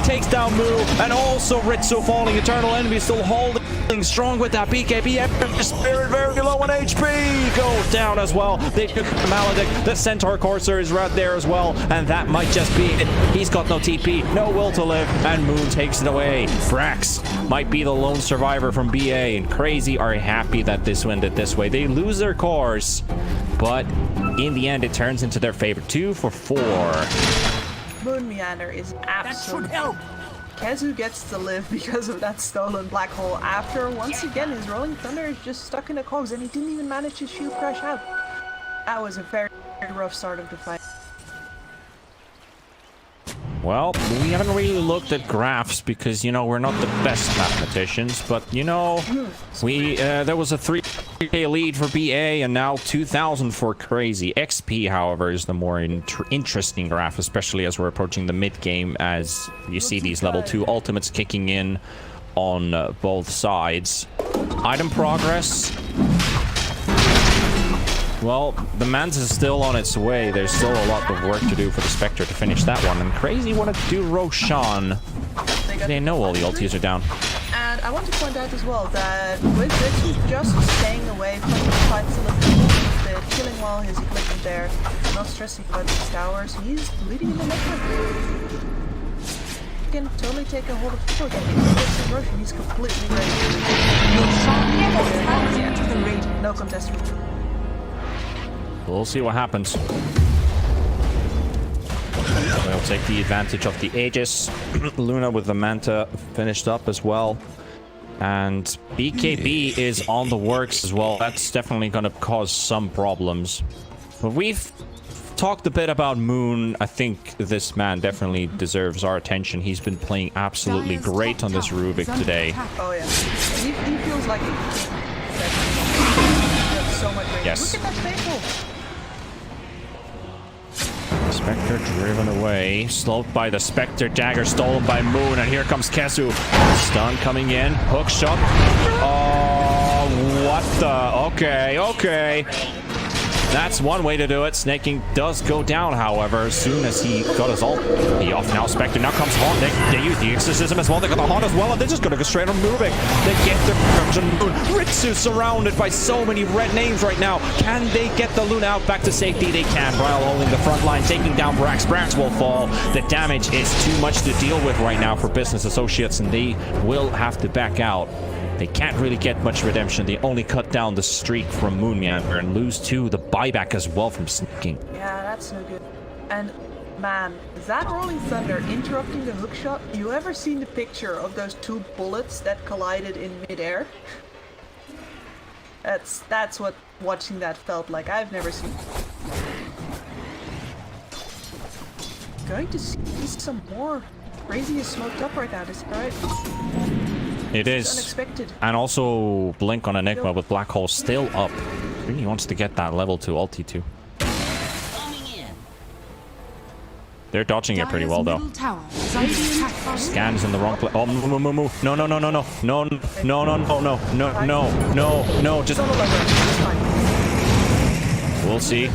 takes down Moo, and also Ritsu falling. Eternal Envy still holding strong with that BKB. Ember Spirit very low on HP. Goes down as well. They took the Maledict. The Centaur Courser is right there as well, and that might just be it. He's got no TP, no will to live, and Moon takes it away. Brax might be the lone survivor from BA, and Crazy are happy that this ended this way. They lose their cores, but in the end, it turns into their favor. 2 for 4. Moon Meander is absolute. Kezu gets to live because of that stolen black hole. After, once again, his Rolling Thunder is just stuck in the cogs, and he didn't even manage to shoot Crash out. That was a very rough start of the fight. Well, we haven't really looked at graphs because, you know, we're not the best mathematicians, but, you know, there was a 3K lead for BA and now 2,000 for Crazy. XP, however, is the more interesting graph, especially as we're approaching the mid game, as you see these level 2 ultimates kicking in on both sides. Item progress. Well, the Mans is still on its way. There's still a lot of work to do for the Spectre to finish that one. And Crazy wanted to do Roshan. They know all the ultis are down. And I want to point out as well that with Ritsu just staying away from the fights a little bit, killing while he's equipment there, not stressing about these towers, he's leading in the network. He can totally take a hold of people again. He's completely ready. No contest. We'll see what happens. We'll take the advantage of the Aegis. Luna with the Manta finished up as well. And BKB is on the works as well. That's definitely going to cause some problems. But we've talked a bit about Moon. I think this man definitely deserves our attention. He's been playing absolutely great on this Rubik today. Oh yeah. He feels like he so much range. Yes. Look at that facial. Spectre driven away, slowed by the Spectre dagger, stolen by Moon, and here comes Kesu. Stun coming in, hook shot. Oh, what the? Okay. That's one way to do it. Snaking does go down, however, as soon as he got his ult. He off now. Spectre now comes Haunt. They use the Exorcism as well. They got the Haunt as well, and they're just going to go straight on Rubik. They get their Crimson Moon. Ritsu surrounded by so many red names right now. Can they get the Luna out back to safety? They can. Bryle holding the front line, taking down Brax. Brax will fall. The damage is too much to deal with right now for Business Associates, and they will have to back out. They can't really get much redemption. They only cut down the streak from Moon Meander and lose to the buyback as well from Snaking. Yeah, that's no good. And man, that Rolling Thunder interrupting the hookshot, you ever seen the picture of those 2 bullets that collided in midair? That's what watching that felt like. I've never seen. Going to see some more. Crazy is smoked up right now, is that right? It is. Unexpected. And also Blink on Enigma with Black Hole still up. Really wants to get that level 2 ulti too. They're dodging it pretty well though. Scans in the wrong place. Oh, moo. No. Just. We'll see.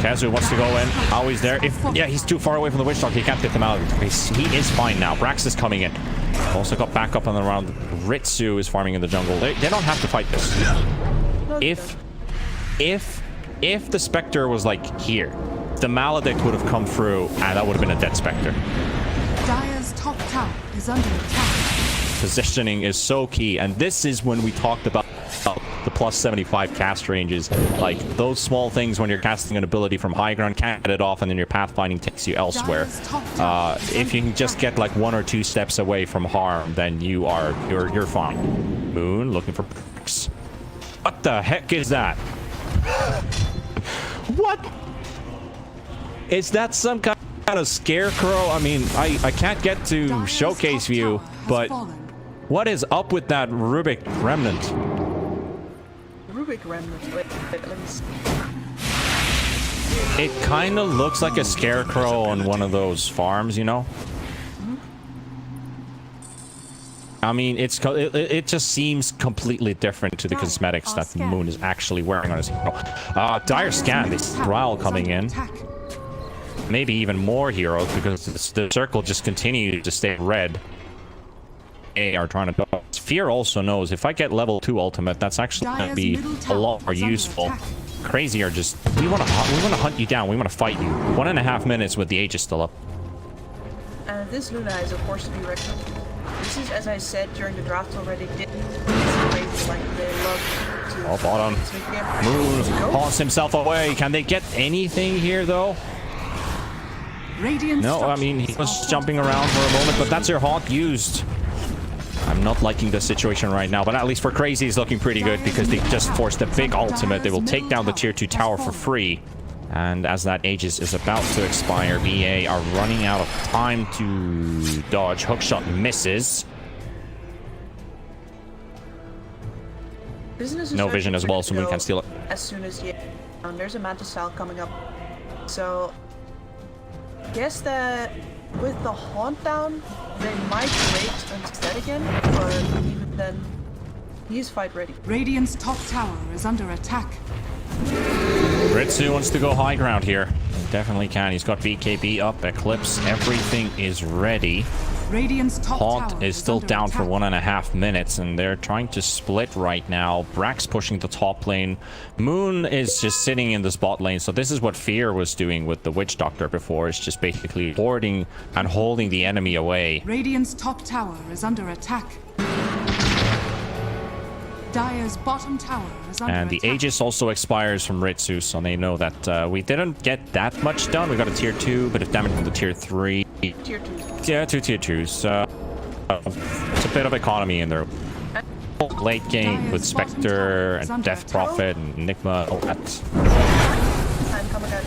Kazu wants to go in. Always there. Yeah, he's too far away from the Witch Doctor. He can't get them out. He is fine now. Brax is coming in. Also got back up on the round. Ritsu is farming in the jungle. They don't have to fight this. If the Spectre was like here, the Maledict would have come through, and that would have been a dead Spectre. Dire's top tower is under attack. positioning is so key. And this is when we talked about the plus 75 cast ranges. Like, those small things when you're casting an ability from high ground, can't get it off, and then your pathfinding takes you elsewhere. If you can just get like 1 or 2 steps away from harm, then you're fine. Moon looking for perks. What the heck is that? What? Is that some kind of scarecrow? I mean, I can't get to showcase view, but what is up with that Rubik remnant? Rubik remnant. Wait, let me see. It kind of looks like a scarecrow on one of those farms, you know? I mean, it just seems completely different to the cosmetics that the Moon is actually wearing on his hero. Dire scan, this Growl coming in. Maybe even more heroes because the circle just continues to stay red. They are trying to dodge. Fear also knows if I get level 2 ultimate, that's actually going to be a lot more useful. Crazy are just, we want to hunt you down. We want to fight you. 1.5 minutes with the Aegis still up. And this Luna is of course to be reckoned. This is, as I said during the draft already, crazy, like they love to... Oh, bottom. Moon haunts himself away. Can they get anything here, though? No, I mean, he was jumping around for a moment, but that's your haunt used. I'm not liking the situation right now, but at least for Crazy, it's looking pretty good because they just forced a big ultimate. They will take down the tier 2 tower for free. And as that Aegis is about to expire, BA are running out of time to dodge. Hookshot misses. No vision as well, so Moon can steal it. As soon as there's a Manta Style coming up. So, guess that with the Haunt down, they might wait instead again, but even then, he's fight ready. Radiant's top tower is under attack. Ritsu wants to go high ground here. He definitely can. He's got BKB up, Eclipse, everything is ready. Radiant's top Haunt tower is still down attack. for 1.5 minutes, and they're trying to split right now. Brax pushing the top lane. Moon is just sitting in the spot lane, so this is what Fear was doing with the Witch Doctor before. It's just basically hoarding and holding the enemy away. Radiant's top tower is under attack. Dire's bottom tower is under And the attack. Aegis also expires from Ritsu, so they know that we didn't get that much done. We got a tier 2, bit of damage from the tier 3. Tier 2. Yeah, 2 tier 2s. It's a bit of economy in there. Late game with Spectre and Death Prophet and Enigma, all that. And coming out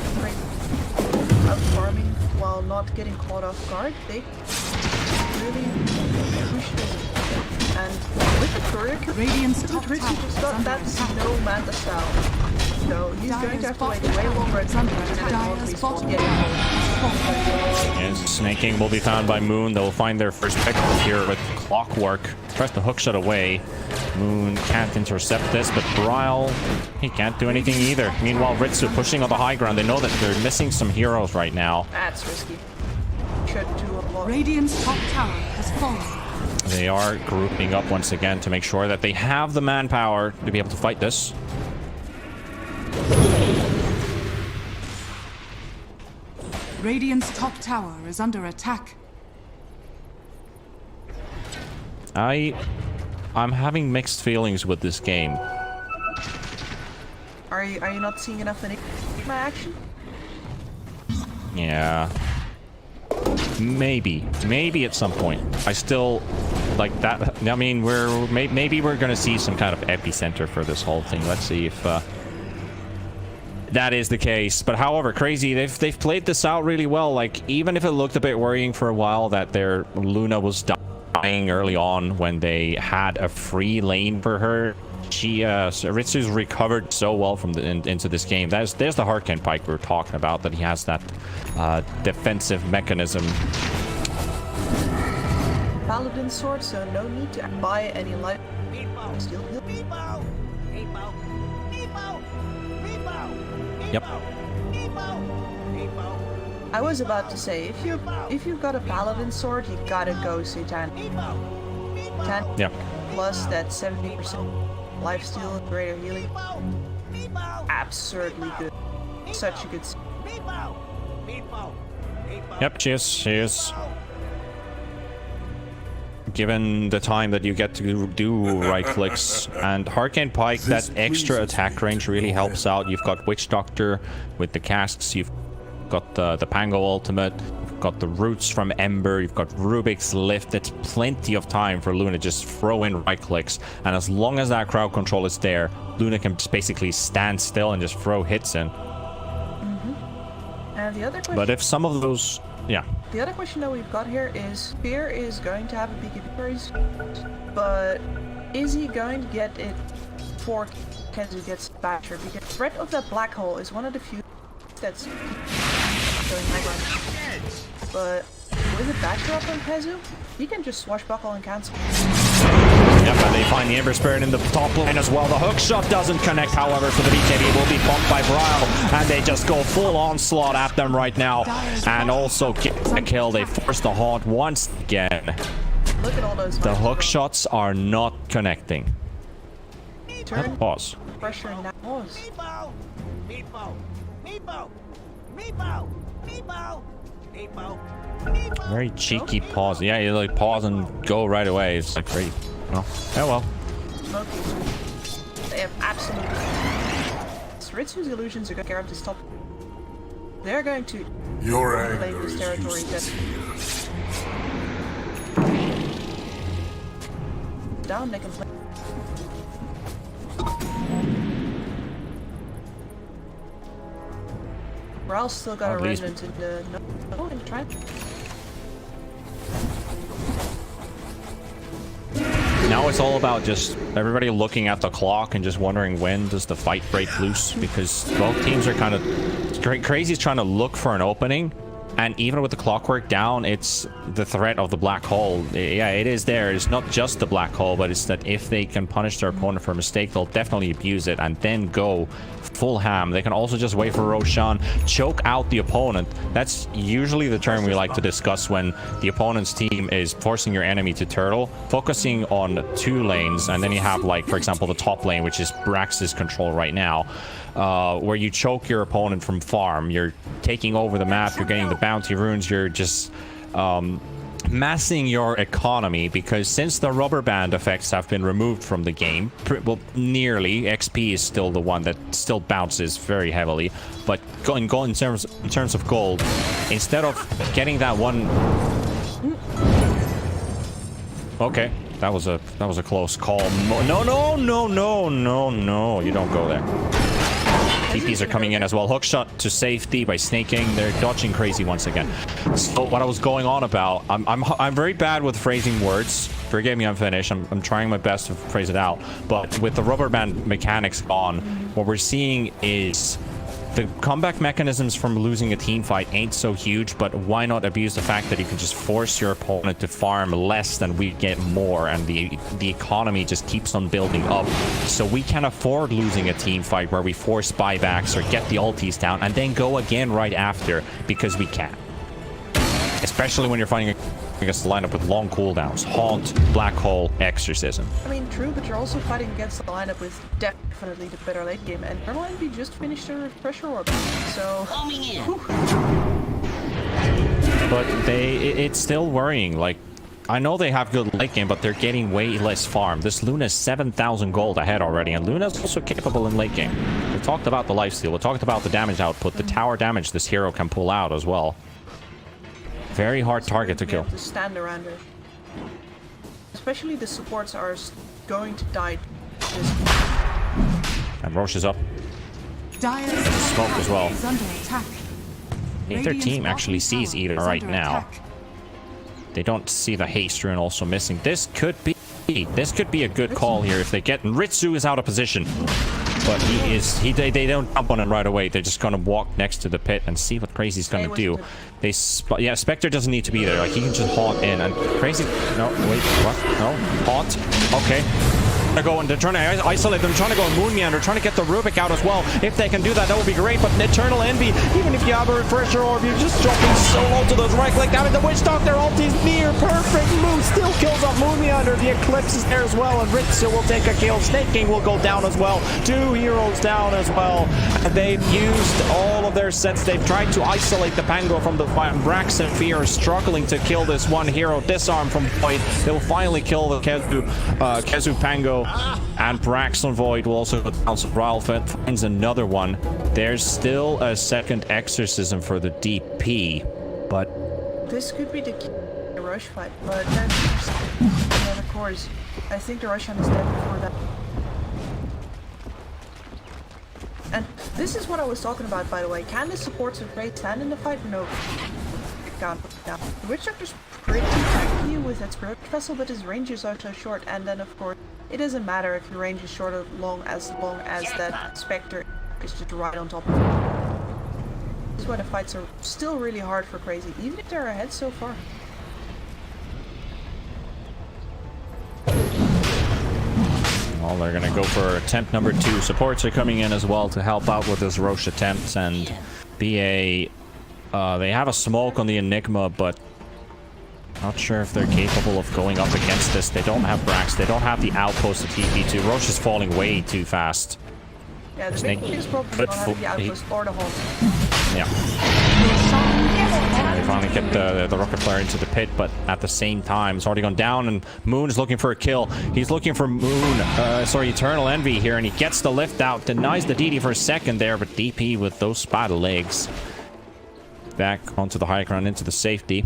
out farming while not getting caught off guard, they really push this. And with the courier, Radiant's top Ritsu tower just is got under that attack. no Manta Style. So he's going to have to wait way longer is under attack. Dire's bottom Yes, Snaking will be found by Moon. They'll find their first pick here with Clockwork. Tries to hookshot away. Moon can't intercept this, but Bryle, he can't do anything either. Meanwhile, Ritsu pushing on the high ground. They know that they're missing some heroes right now. That's risky. Should do a lot. Radiant's top tower has fallen. They are grouping up once again to make sure that they have the manpower to be able to fight this. Radiant's top tower is under attack. I'm having mixed feelings with this game. Are you not seeing enough Enigma action? Yeah. Maybe at some point. I still like that. I mean, maybe we're gonna see some kind of epicenter for this whole thing. Let's see if that is the case. But however, Crazy, they've played this out really well. Like, even if it looked a bit worrying for a while that their Luna was dying early on when they had a free lane for her, Ritsu's recovered so well from into this game. There's the Hurricane Pike we were talking about, that he has that defensive mechanism. Paladin sword, so no need to buy any life. Still heal. Yep. I was about to say, if you've got a Paladin sword, you gotta go Satan. 10 Yeah. plus that 70% lifesteal and greater healing. Absurdly good. Such a good. Yep, she is. given the time that you get to do right clicks. And Hurricane Pike, that extra attack range really helps out. You've got Witch Doctor with the casks, you've got the Pango ultimate, you've got the roots from Ember, you've got Rubik's Lift. It's plenty of time for Luna to just throw in right clicks, and as long as that crowd control is there, Luna can just basically stand still and just throw hits in. And the other question, but if some of those, yeah. The other question that we've got here is, Fear is going to have a BKB raise, but is he going to get it before Kenzu gets Basher? Because the threat of that black hole is one of the few that's going high ground. But with a Basher up on Kenzu, he can just swashbuckle and cancel. Yep, and they find the Ember Spirit in the top lane as well. The hook shot doesn't connect, however, for the BKB. Will be bumped by Brile, and they just go full onslaught at them right now. And also get a kill. They force the haunt once again. Look at all those. The hook shots are not connecting. Turn. Pause. Pressure and that pause. Very cheeky pause. Yeah, you like pause and go right away. It's like great. Oh well. They have absolutely. Ritsu's illusions are going to guarantee stop. They're going to claim this territory. Down, they can play. Brile's still got a remnant in the in the trap. Now it's all about just everybody looking at the clock and just wondering when does the fight break loose, because both teams are kind of Crazy's trying to look for an opening, and even with the clockwork down, it's the threat of the black hole. Yeah, it is there. It's not just the black hole, but it's that if they can punish their opponent for a mistake, they'll definitely abuse it and then go full ham. They can also just wait for Roshan, choke out the opponent. That's usually the term we like to discuss when the opponent's team is forcing your enemy to turtle, focusing on 2 lanes, and then you have, like, for example, the top lane, which is Brax's control right now, where you choke your opponent from farm. You're taking over the map, you're getting the bounty runes, you're just massing your economy, because since the rubber band effects have been removed from the game, well, nearly, XP is still the one that still bounces very heavily, but in terms of gold, instead of getting that one, okay, that was a close call. No, you don't go there. TPs are coming in as well. Hookshot to safety by snaking. They're dodging Crazy once again. So what I was going on about, I'm very bad with phrasing words. Forgive me, I'm finished. I'm trying my best to phrase it out. But with the rubber band mechanics gone, what we're seeing is the comeback mechanisms from losing a team fight ain't so huge, but why not abuse the fact that you can just force your opponent to farm less than we get more, and the economy just keeps on building up. So we can afford losing a team fight where we force buybacks or get the ultis down and then go again right after, because we can. Especially when you're fighting against the lineup with long cooldowns. Haunt, Black Hole, Exorcism. I mean, true, but you're also fighting against the lineup with definitely the better late game, and Thermal Envy just finished their pressure orb, so... But it's still worrying. Like, I know they have good late game, but they're getting way less farm. This Luna's 7,000 gold ahead already, and Luna's also capable in late game. We talked about the lifesteal, we talked about the damage output, the tower damage this hero can pull out as well. Very hard target to kill. To stand around her. Especially the supports are going to die. And Roche is up. Dire's Smoke as well. is under attack. If their team actually sees either right now, they don't see the haste rune also missing. This could be a good call here if they get. Ritsu is out of position, but they don't jump on him right away. They're just gonna walk next to the pit and see what Crazy's gonna do. Yeah, Spectre doesn't need to be there. Like, he can just haunt in, and Crazy. No, wait, what? No, haunt. Okay. to go and they're trying to isolate them, trying to go Moon Meander, trying to get the Rubik out as well. If they can do that, that would be great. But Eternal Envy, even if you have a refresher orb, you're just dropping so low to those right click down in the Witch Doctor ulti's near. Perfect move, still kills off Moon Meander. The Eclipse is there as well, and Ritsu will take a kill. Snake King will go down as well. 2 heroes down as well. And they've used all of their sets. They've tried to isolate the Pango from the fight. Brax and Fear are struggling to kill this one hero. Disarm from Void. They will finally kill the Kezu Pango, and Brax on Void will also go down. So Ralph finds another one. There's still a second exorcism for the DP, but this could be the rush fight, but then of course, I think the Russian is dead before that. And this is what I was talking about, by the way. Can the supports of Raid stand in the fight? No. Down. The Witch Doctor's pretty tanky with its Spirit Vessel, but his ranges are so short, and then of course it doesn't matter if your range is short or long as that Spectre is just right on top of it. This is why the fights are still really hard for Crazy, even if they're ahead so far. well, they're gonna go for attempt number 2. Supports are coming in as well to help out with this Roche attempts, and BA they have a smoke on the Enigma, but not sure if they're capable of going up against this. They don't have Brax. They don't have the outpost of TP2. Roche is falling way too fast. Yeah, the biggest problem is not having the outpost or the hold. Yeah. They finally get the rocket flare into the pit, but at the same time, it's already gone down, and Moon is looking for a kill. He's looking for Eternal Envy here, and he gets the lift out, denies the DD for a second there, but DP with those spider legs. Back onto the high ground, into the safety.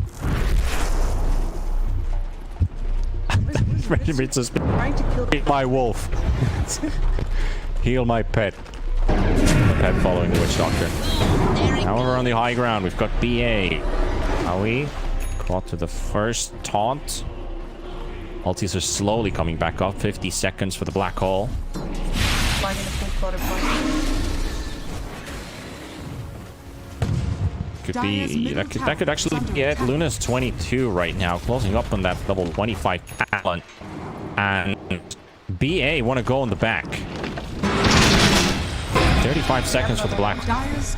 It's just trying to kill my wolf. Heal my pet. The pet following the Witch Doctor. However, on the high ground, we've got BA. Howie caught to the first taunt. Ultis are slowly coming back up. 50 seconds for the black hole. Could be that could actually be it. Luna's 22 right now, closing up on that level 25 talent, and BA want to go in the back. 35 seconds for the black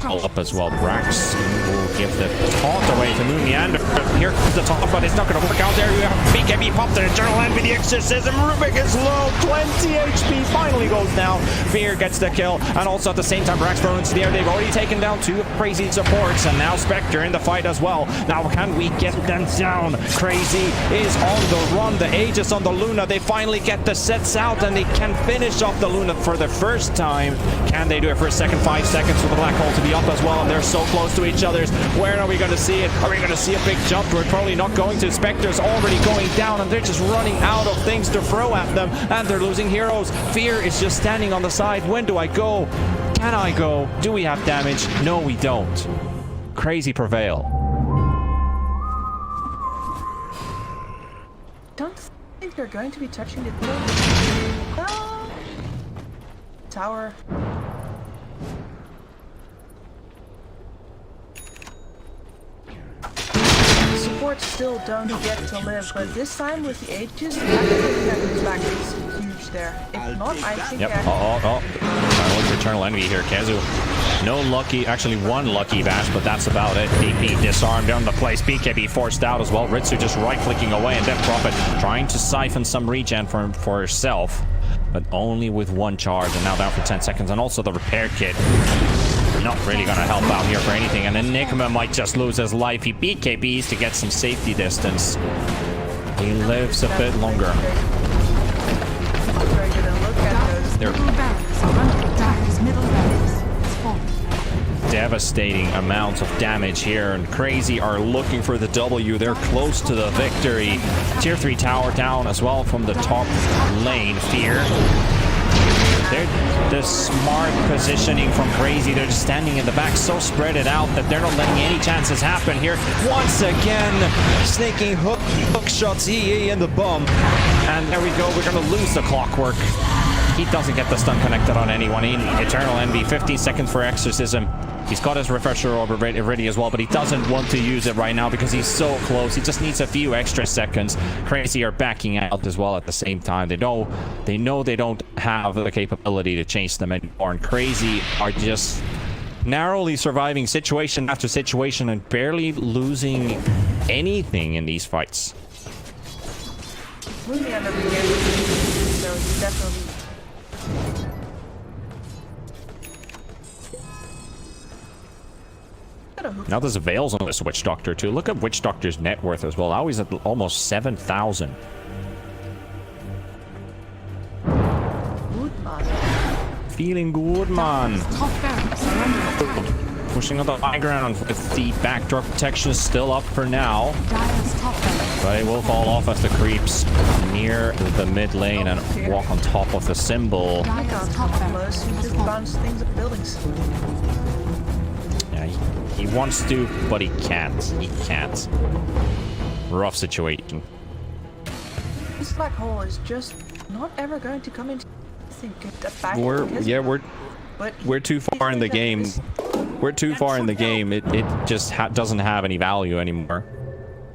hole up as well. Brax will give the taunt away to Moon Meander. Here comes the taunt, but it's not going to work out there. You have BKB pop the Eternal Envy, the Exorcism. Rubik is low, 20 HP, finally goes down. Fear gets the kill, and also at the same time, Brax thrown into the air. They've already taken down 2 crazy supports, and now Spectre in the fight as well. Now, can we get them down? Crazy is on the run. The Aegis on the Luna. They finally get the sets out, and they can finish off the Luna for the first time. Can they do it for a second? 5 seconds for the black hole to be up as well, and they're so close to each other. Where are we going to see it? Are we going to see a big jump? We're probably not going to. Spectre's already going down, and they're just running out of things to throw at them, and they're losing heroes. Fear is just standing on the side. When do I go? Can I go? Do we have damage? No, we don't. Crazy prevail. Don't think they're going to be touching the tower. Supports still don't get to live, but this time with the Aegis, the fact that they have his back is huge there. If not, I think Eternal Envy here. Kezu, no lucky, actually 1 lucky bash, but that's about it. DP disarmed down the place. BKB forced out as well. Ritsu just right-clicking away, and Death Prophet trying to siphon some regen for herself, but only with 1 charge, and now down for 10 seconds. And also the repair kit, not really going to help out here for anything. And Enigma might just lose his life. He BKBs to get some safety distance. He lives a bit longer. Devastating amounts of damage here, and Crazy are looking for the W. They're close to the victory. Tier 3 tower down as well from the top lane. Fear. They're the smart positioning from Crazy. They're just standing in the back, so spread it out that they're not letting any chances happen here. Once again, snaking hook shots EE in the bum. And there we go. We're going to lose the clockwork. He doesn't get the stun connected on anyone. Eternal Envy, 15 seconds for Exorcism. He's got his refresher orb ready as well, but he doesn't want to use it right now because he's so close. He just needs a few extra seconds. Crazy are backing out as well at the same time. They know they don't have the capability to chase them anymore, and Crazy are just narrowly surviving situation after situation and barely losing anything in these fights. Moving on every game, so he's definitely. Now there's Veils on this Witch Doctor too. Look at Witch Doctor's net worth as well. Now he's at almost 7,000. Good man. Feeling good, man. Pushing on the high ground with the backdoor protection still up for now. But it will fall off as the creeps near the mid lane and walk on top of the symbol. He can't close, he just bounces things at buildings. Yeah, he wants to, but he can't. He can't. Rough situation. This black hole is just not ever going to come into. I think that back. We're too far in the game. We're too far in the game. It just doesn't have any value anymore.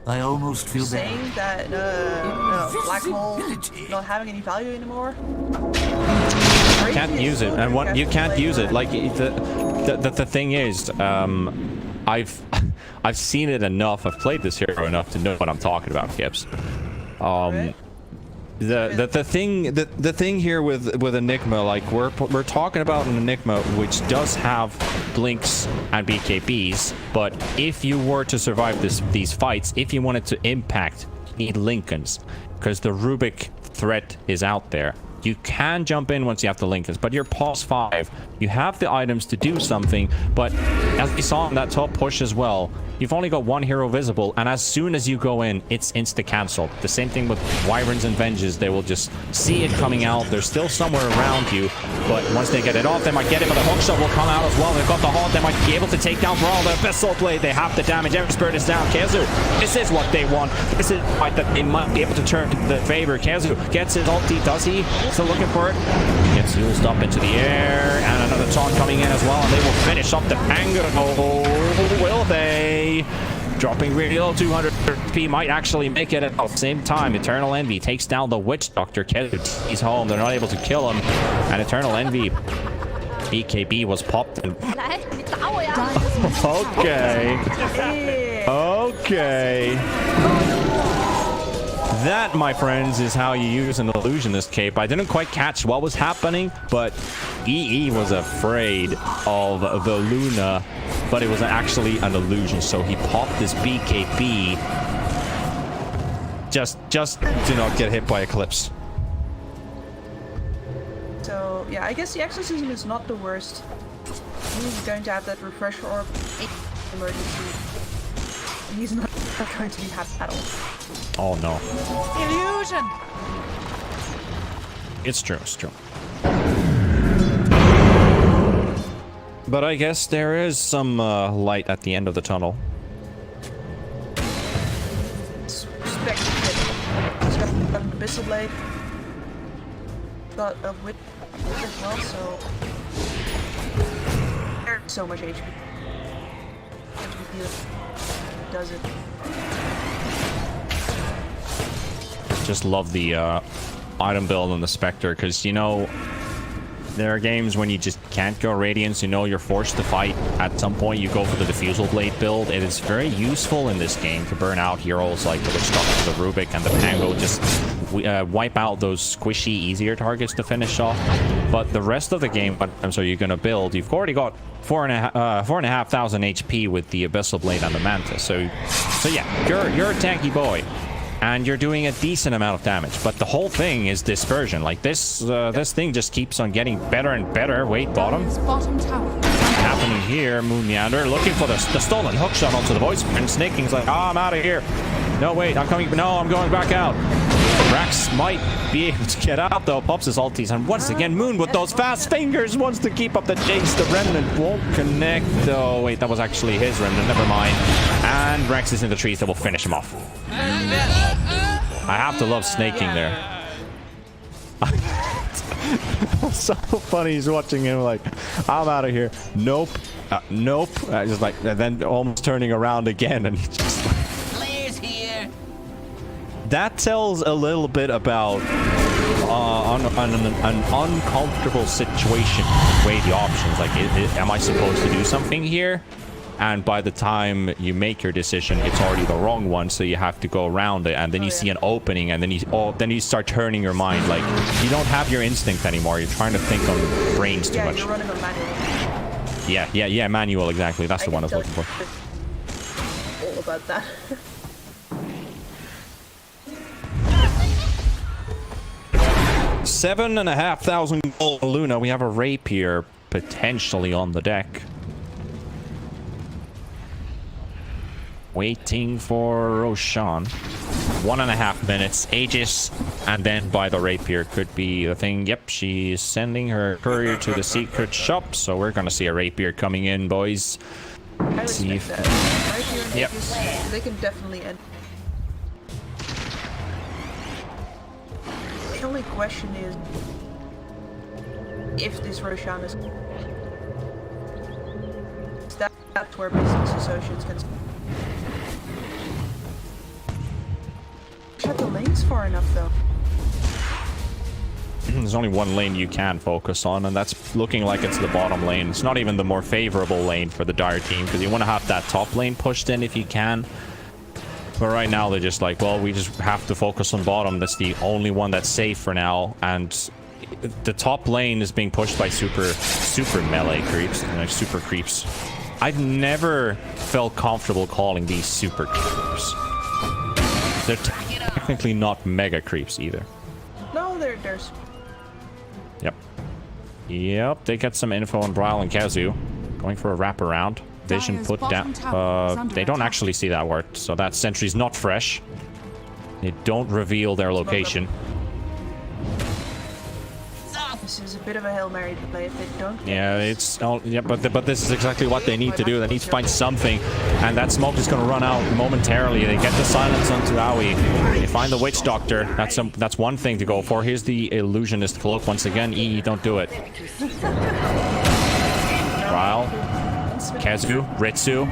I almost feel bad. Saying that black hole not having any value anymore. Can't use it, and what you can't use it. Like the thing is, I've seen it enough. I've played this hero enough to know what I'm talking about, Gibbs. The thing here with Enigma, like we're talking about an Enigma which does have blinks and BKBs, but if you were to survive these fights, if you wanted to impact, you need Lincolns, because the Rubik threat is out there. You can jump in once you have the Lincolns, but you're past 5. You have the items to do something, but as we saw in that top push as well, you've only got one hero visible, and as soon as you go in, it's insta-cancelled. The same thing with Wyverns and Venges. They will just see it coming out. They're still somewhere around you, but once they get it off, they might get it, but the hookshot will come out as well. They've got the haunt. They might be able to take down Brawl. The Abyssal Blade. They have the damage. Every Spirit is down. Kezu, this is what they want. This is the fight that they might be able to turn in the favor. Kezu gets his ulti. Does he? Still looking for it. Gets used up into the air, and another taunt coming in as well, and they will finish up the anger. Oh, will they? Dropping really low, 200 P might actually make it at the same time. Eternal Envy takes down the Witch Doctor. He's home. They're not able to kill him, and Eternal Envy BKB was popped. And okay. That, my friends, is how you use an illusionist cape. I didn't quite catch what was happening, but EE was afraid of the Luna, but it was actually an illusion. So he popped this BKB just to not get hit by Eclipse. So yeah, I guess the exorcism is not the worst. He's going to have that refresher orb emergency. He's not going to be happy at all. Oh no. Illusion. It's true, it's true. But I guess there is some light at the end of the tunnel. He's got an Abyssal Blade. Got a whip as well, so there's so much HP. Does it? Just love the item build on the Spectre, because you know there are games when you just can't go Radiance. You know you're forced to fight. At some point you go for the Diffusal Blade build. It is very useful in this game to burn out heroes like the Witch Doctor, the Rubik, and the Pango. Just wipe out those squishy, easier targets to finish off. But the rest of the game, so you're gonna build. You've already got 4,500 HP with the Abyssal Blade and the Mantis. So yeah, you're a tanky boy, and you're doing a decent amount of damage. But the whole thing is dispersion. Like this thing just keeps on getting better and better. Wait, bottom. Happening here. Moon Meander looking for the stolen hookshot onto the voice, and Snaking's like, oh, I'm out of here. No, wait, I'm coming. No, I'm going back out. Rax might be able to get out though. Pops his ultis, and once again Moon with those fast fingers wants to keep up the chase. The Remnant won't connect though. Wait, that was actually his Remnant, never mind. And Rex is in the trees. That will finish him off. I have to love Snaking there. So funny. He's watching him like, I'm out of here. Nope. Nope. Just like, and then almost turning around again, and just like, Players here. that tells a little bit about an uncomfortable situation. Weigh the options. Like, am I supposed to do something here? And by the time you make your decision, it's already the wrong one, so you have to go around it, and then you see an opening, and then you start turning your mind. Like, you don't have your instinct anymore. You're trying to think on brains too much. You're running on manual. Yeah, manual, exactly. That's the one I was looking for. All about that. 7,500 gold Luna. We have a rapier potentially on the deck. Waiting for Roshan. 1.5 minutes. Aegis, and then by the rapier could be the thing. Yep, she's sending her courier to the secret shop, so we're gonna see a rapier coming in, boys. I respect that. Right here in Yep. Aegis, they can definitely end. The only question is if this Roshan is that's where business associates can shut the lanes far enough though. There's only one lane you can focus on, and that's looking like it's the bottom lane. It's not even the more favorable lane for the Dire team, because you want to have that top lane pushed in if you can. But right now they're just like, well, we just have to focus on bottom. That's the only one that's safe for now. And the top lane is being pushed by super melee creeps, like super creeps. I've never felt comfortable calling these super creeps. They're technically not mega creeps either. No, there's Yep, they get some info on Braille and Kazu. Going for a wraparound. Vision Dire's put bottom down. tower is under They don't attack. actually see that word, so that sentry's not fresh. They don't reveal their location. this is a bit of a Hail Mary play if they don't get Yeah, this. it's yeah, but this is exactly what they need to do. They need to find something, and that smoke is going to run out momentarily. They get the silence onto Aoi. They find the Witch Doctor. That's one thing to go for. Here's the Illusionist Cloak once again. Don't do it. Trial. Kazu, Ritsu.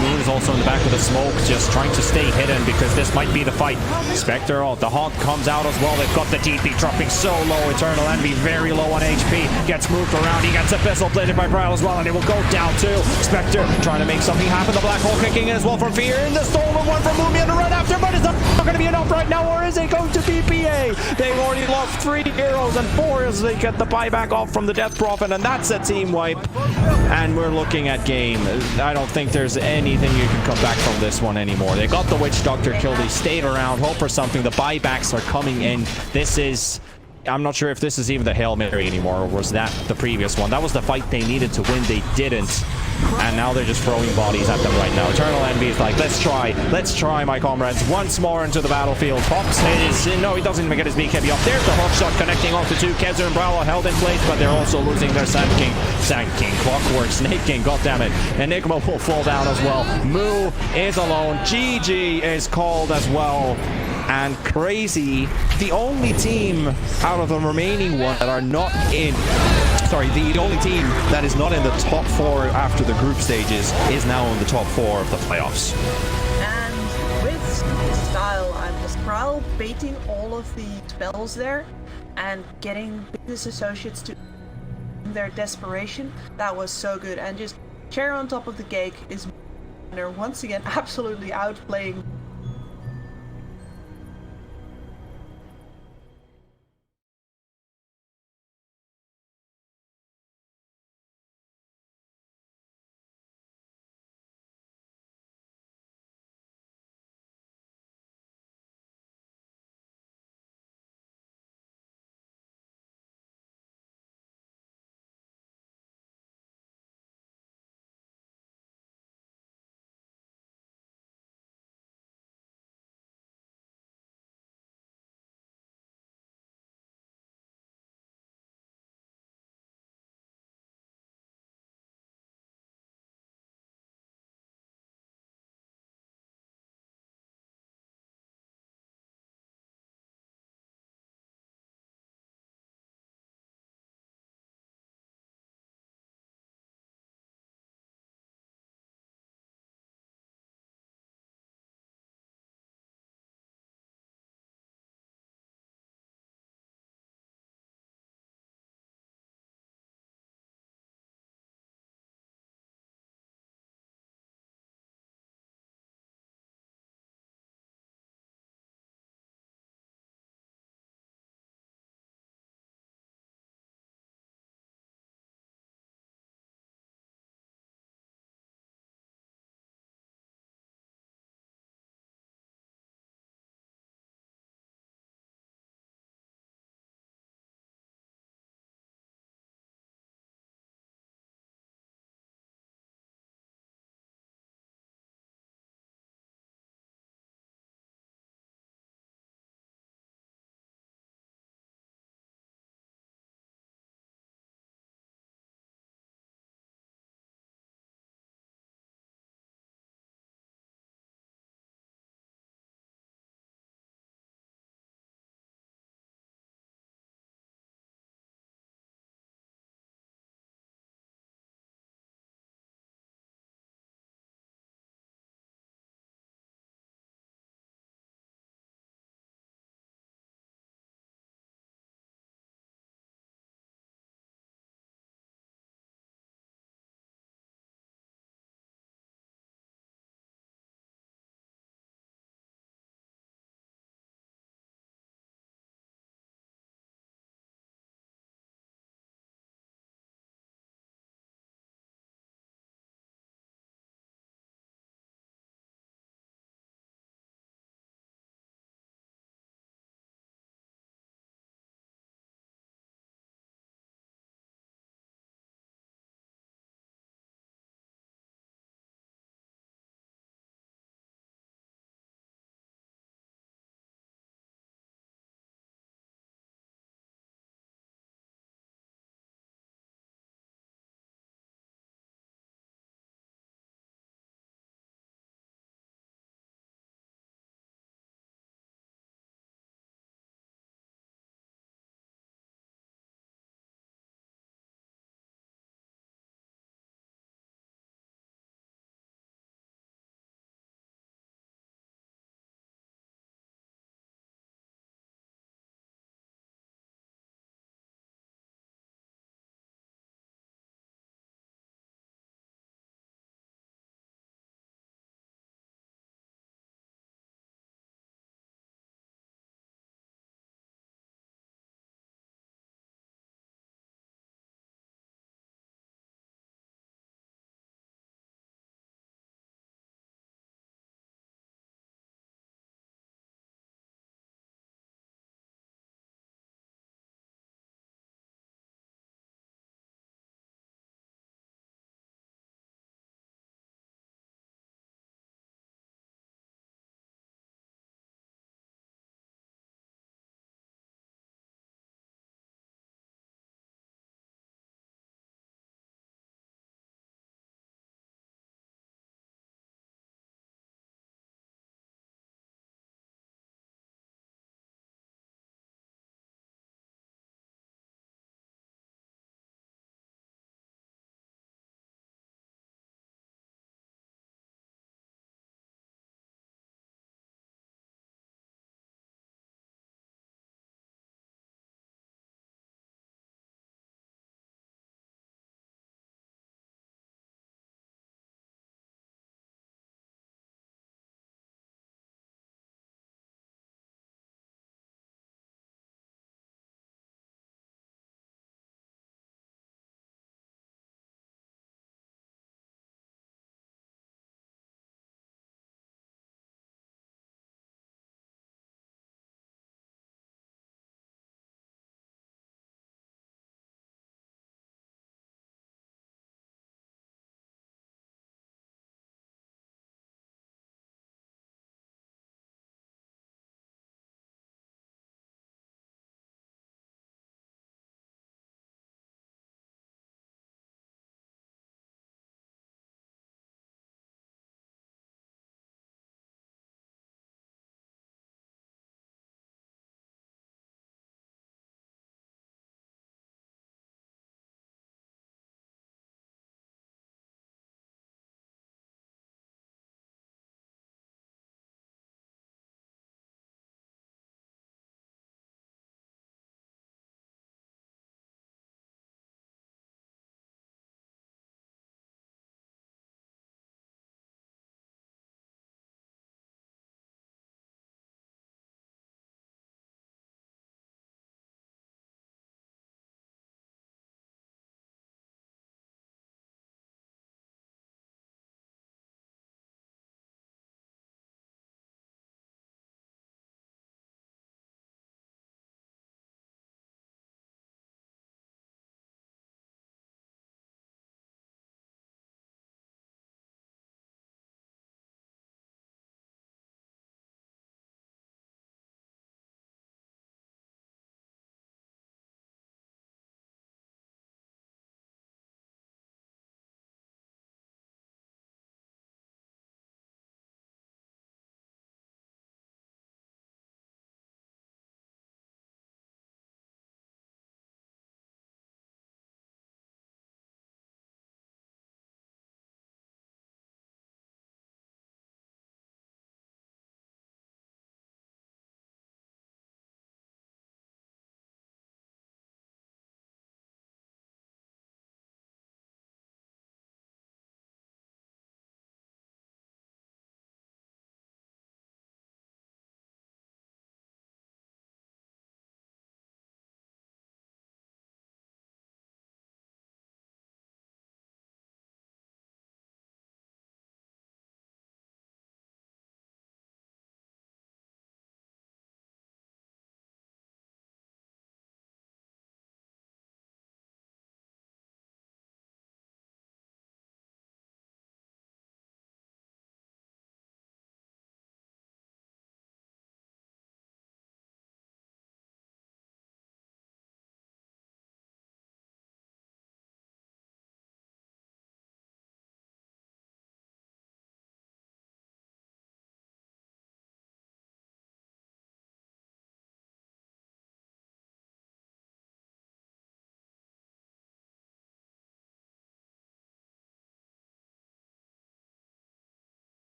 Moon is also in the back of the smoke, just trying to stay hidden because this might be the fight. Spectre, the Haunt comes out as well. They've got the DP dropping so low. Eternal Envy very low on HP. Gets moved around. He gets Abyssal bladed by Braille as well, and it will go down too. Spectre trying to make something happen. The Black Hole kicking in as well from Fear. And the stolen one from Mumia to run after, but it's not going to be enough right now, or is it going to BPA? They've already lost 3 heroes and 4 as they get the buyback off from the Death Prophet, and that's a team wipe. And we're looking at game. I don't think there's anything you can come back from this one anymore. They got the Witch Doctor killed. They stayed around, hope for something. The buybacks are coming in. This is... I'm not sure if this is even the Hail Mary anymore, or was that the previous one? That was the fight they needed to win. They didn't. And now they're just throwing bodies at them right now. Eternal Envy is like, let's try, my comrades. Once more into the battlefield. Pops his... No, he doesn't even get his BKB off. There's the hook shot connecting onto 2. Kezer and Brawl held in place, but they're also losing their Sand King. Clockwork, Snake King, goddammit. Enigma will fall down as well. Moo is alone. GG is called as well. And Crazy, the only team out of the remaining one that are not in... Sorry, the only team that is not in the top 4 after the group stages is now in the top 4 of the playoffs. And with style and the Prowl baiting all of the spells there and getting business associates to their desperation, that was so good. And just Cherry on top of the cake is once again absolutely outplaying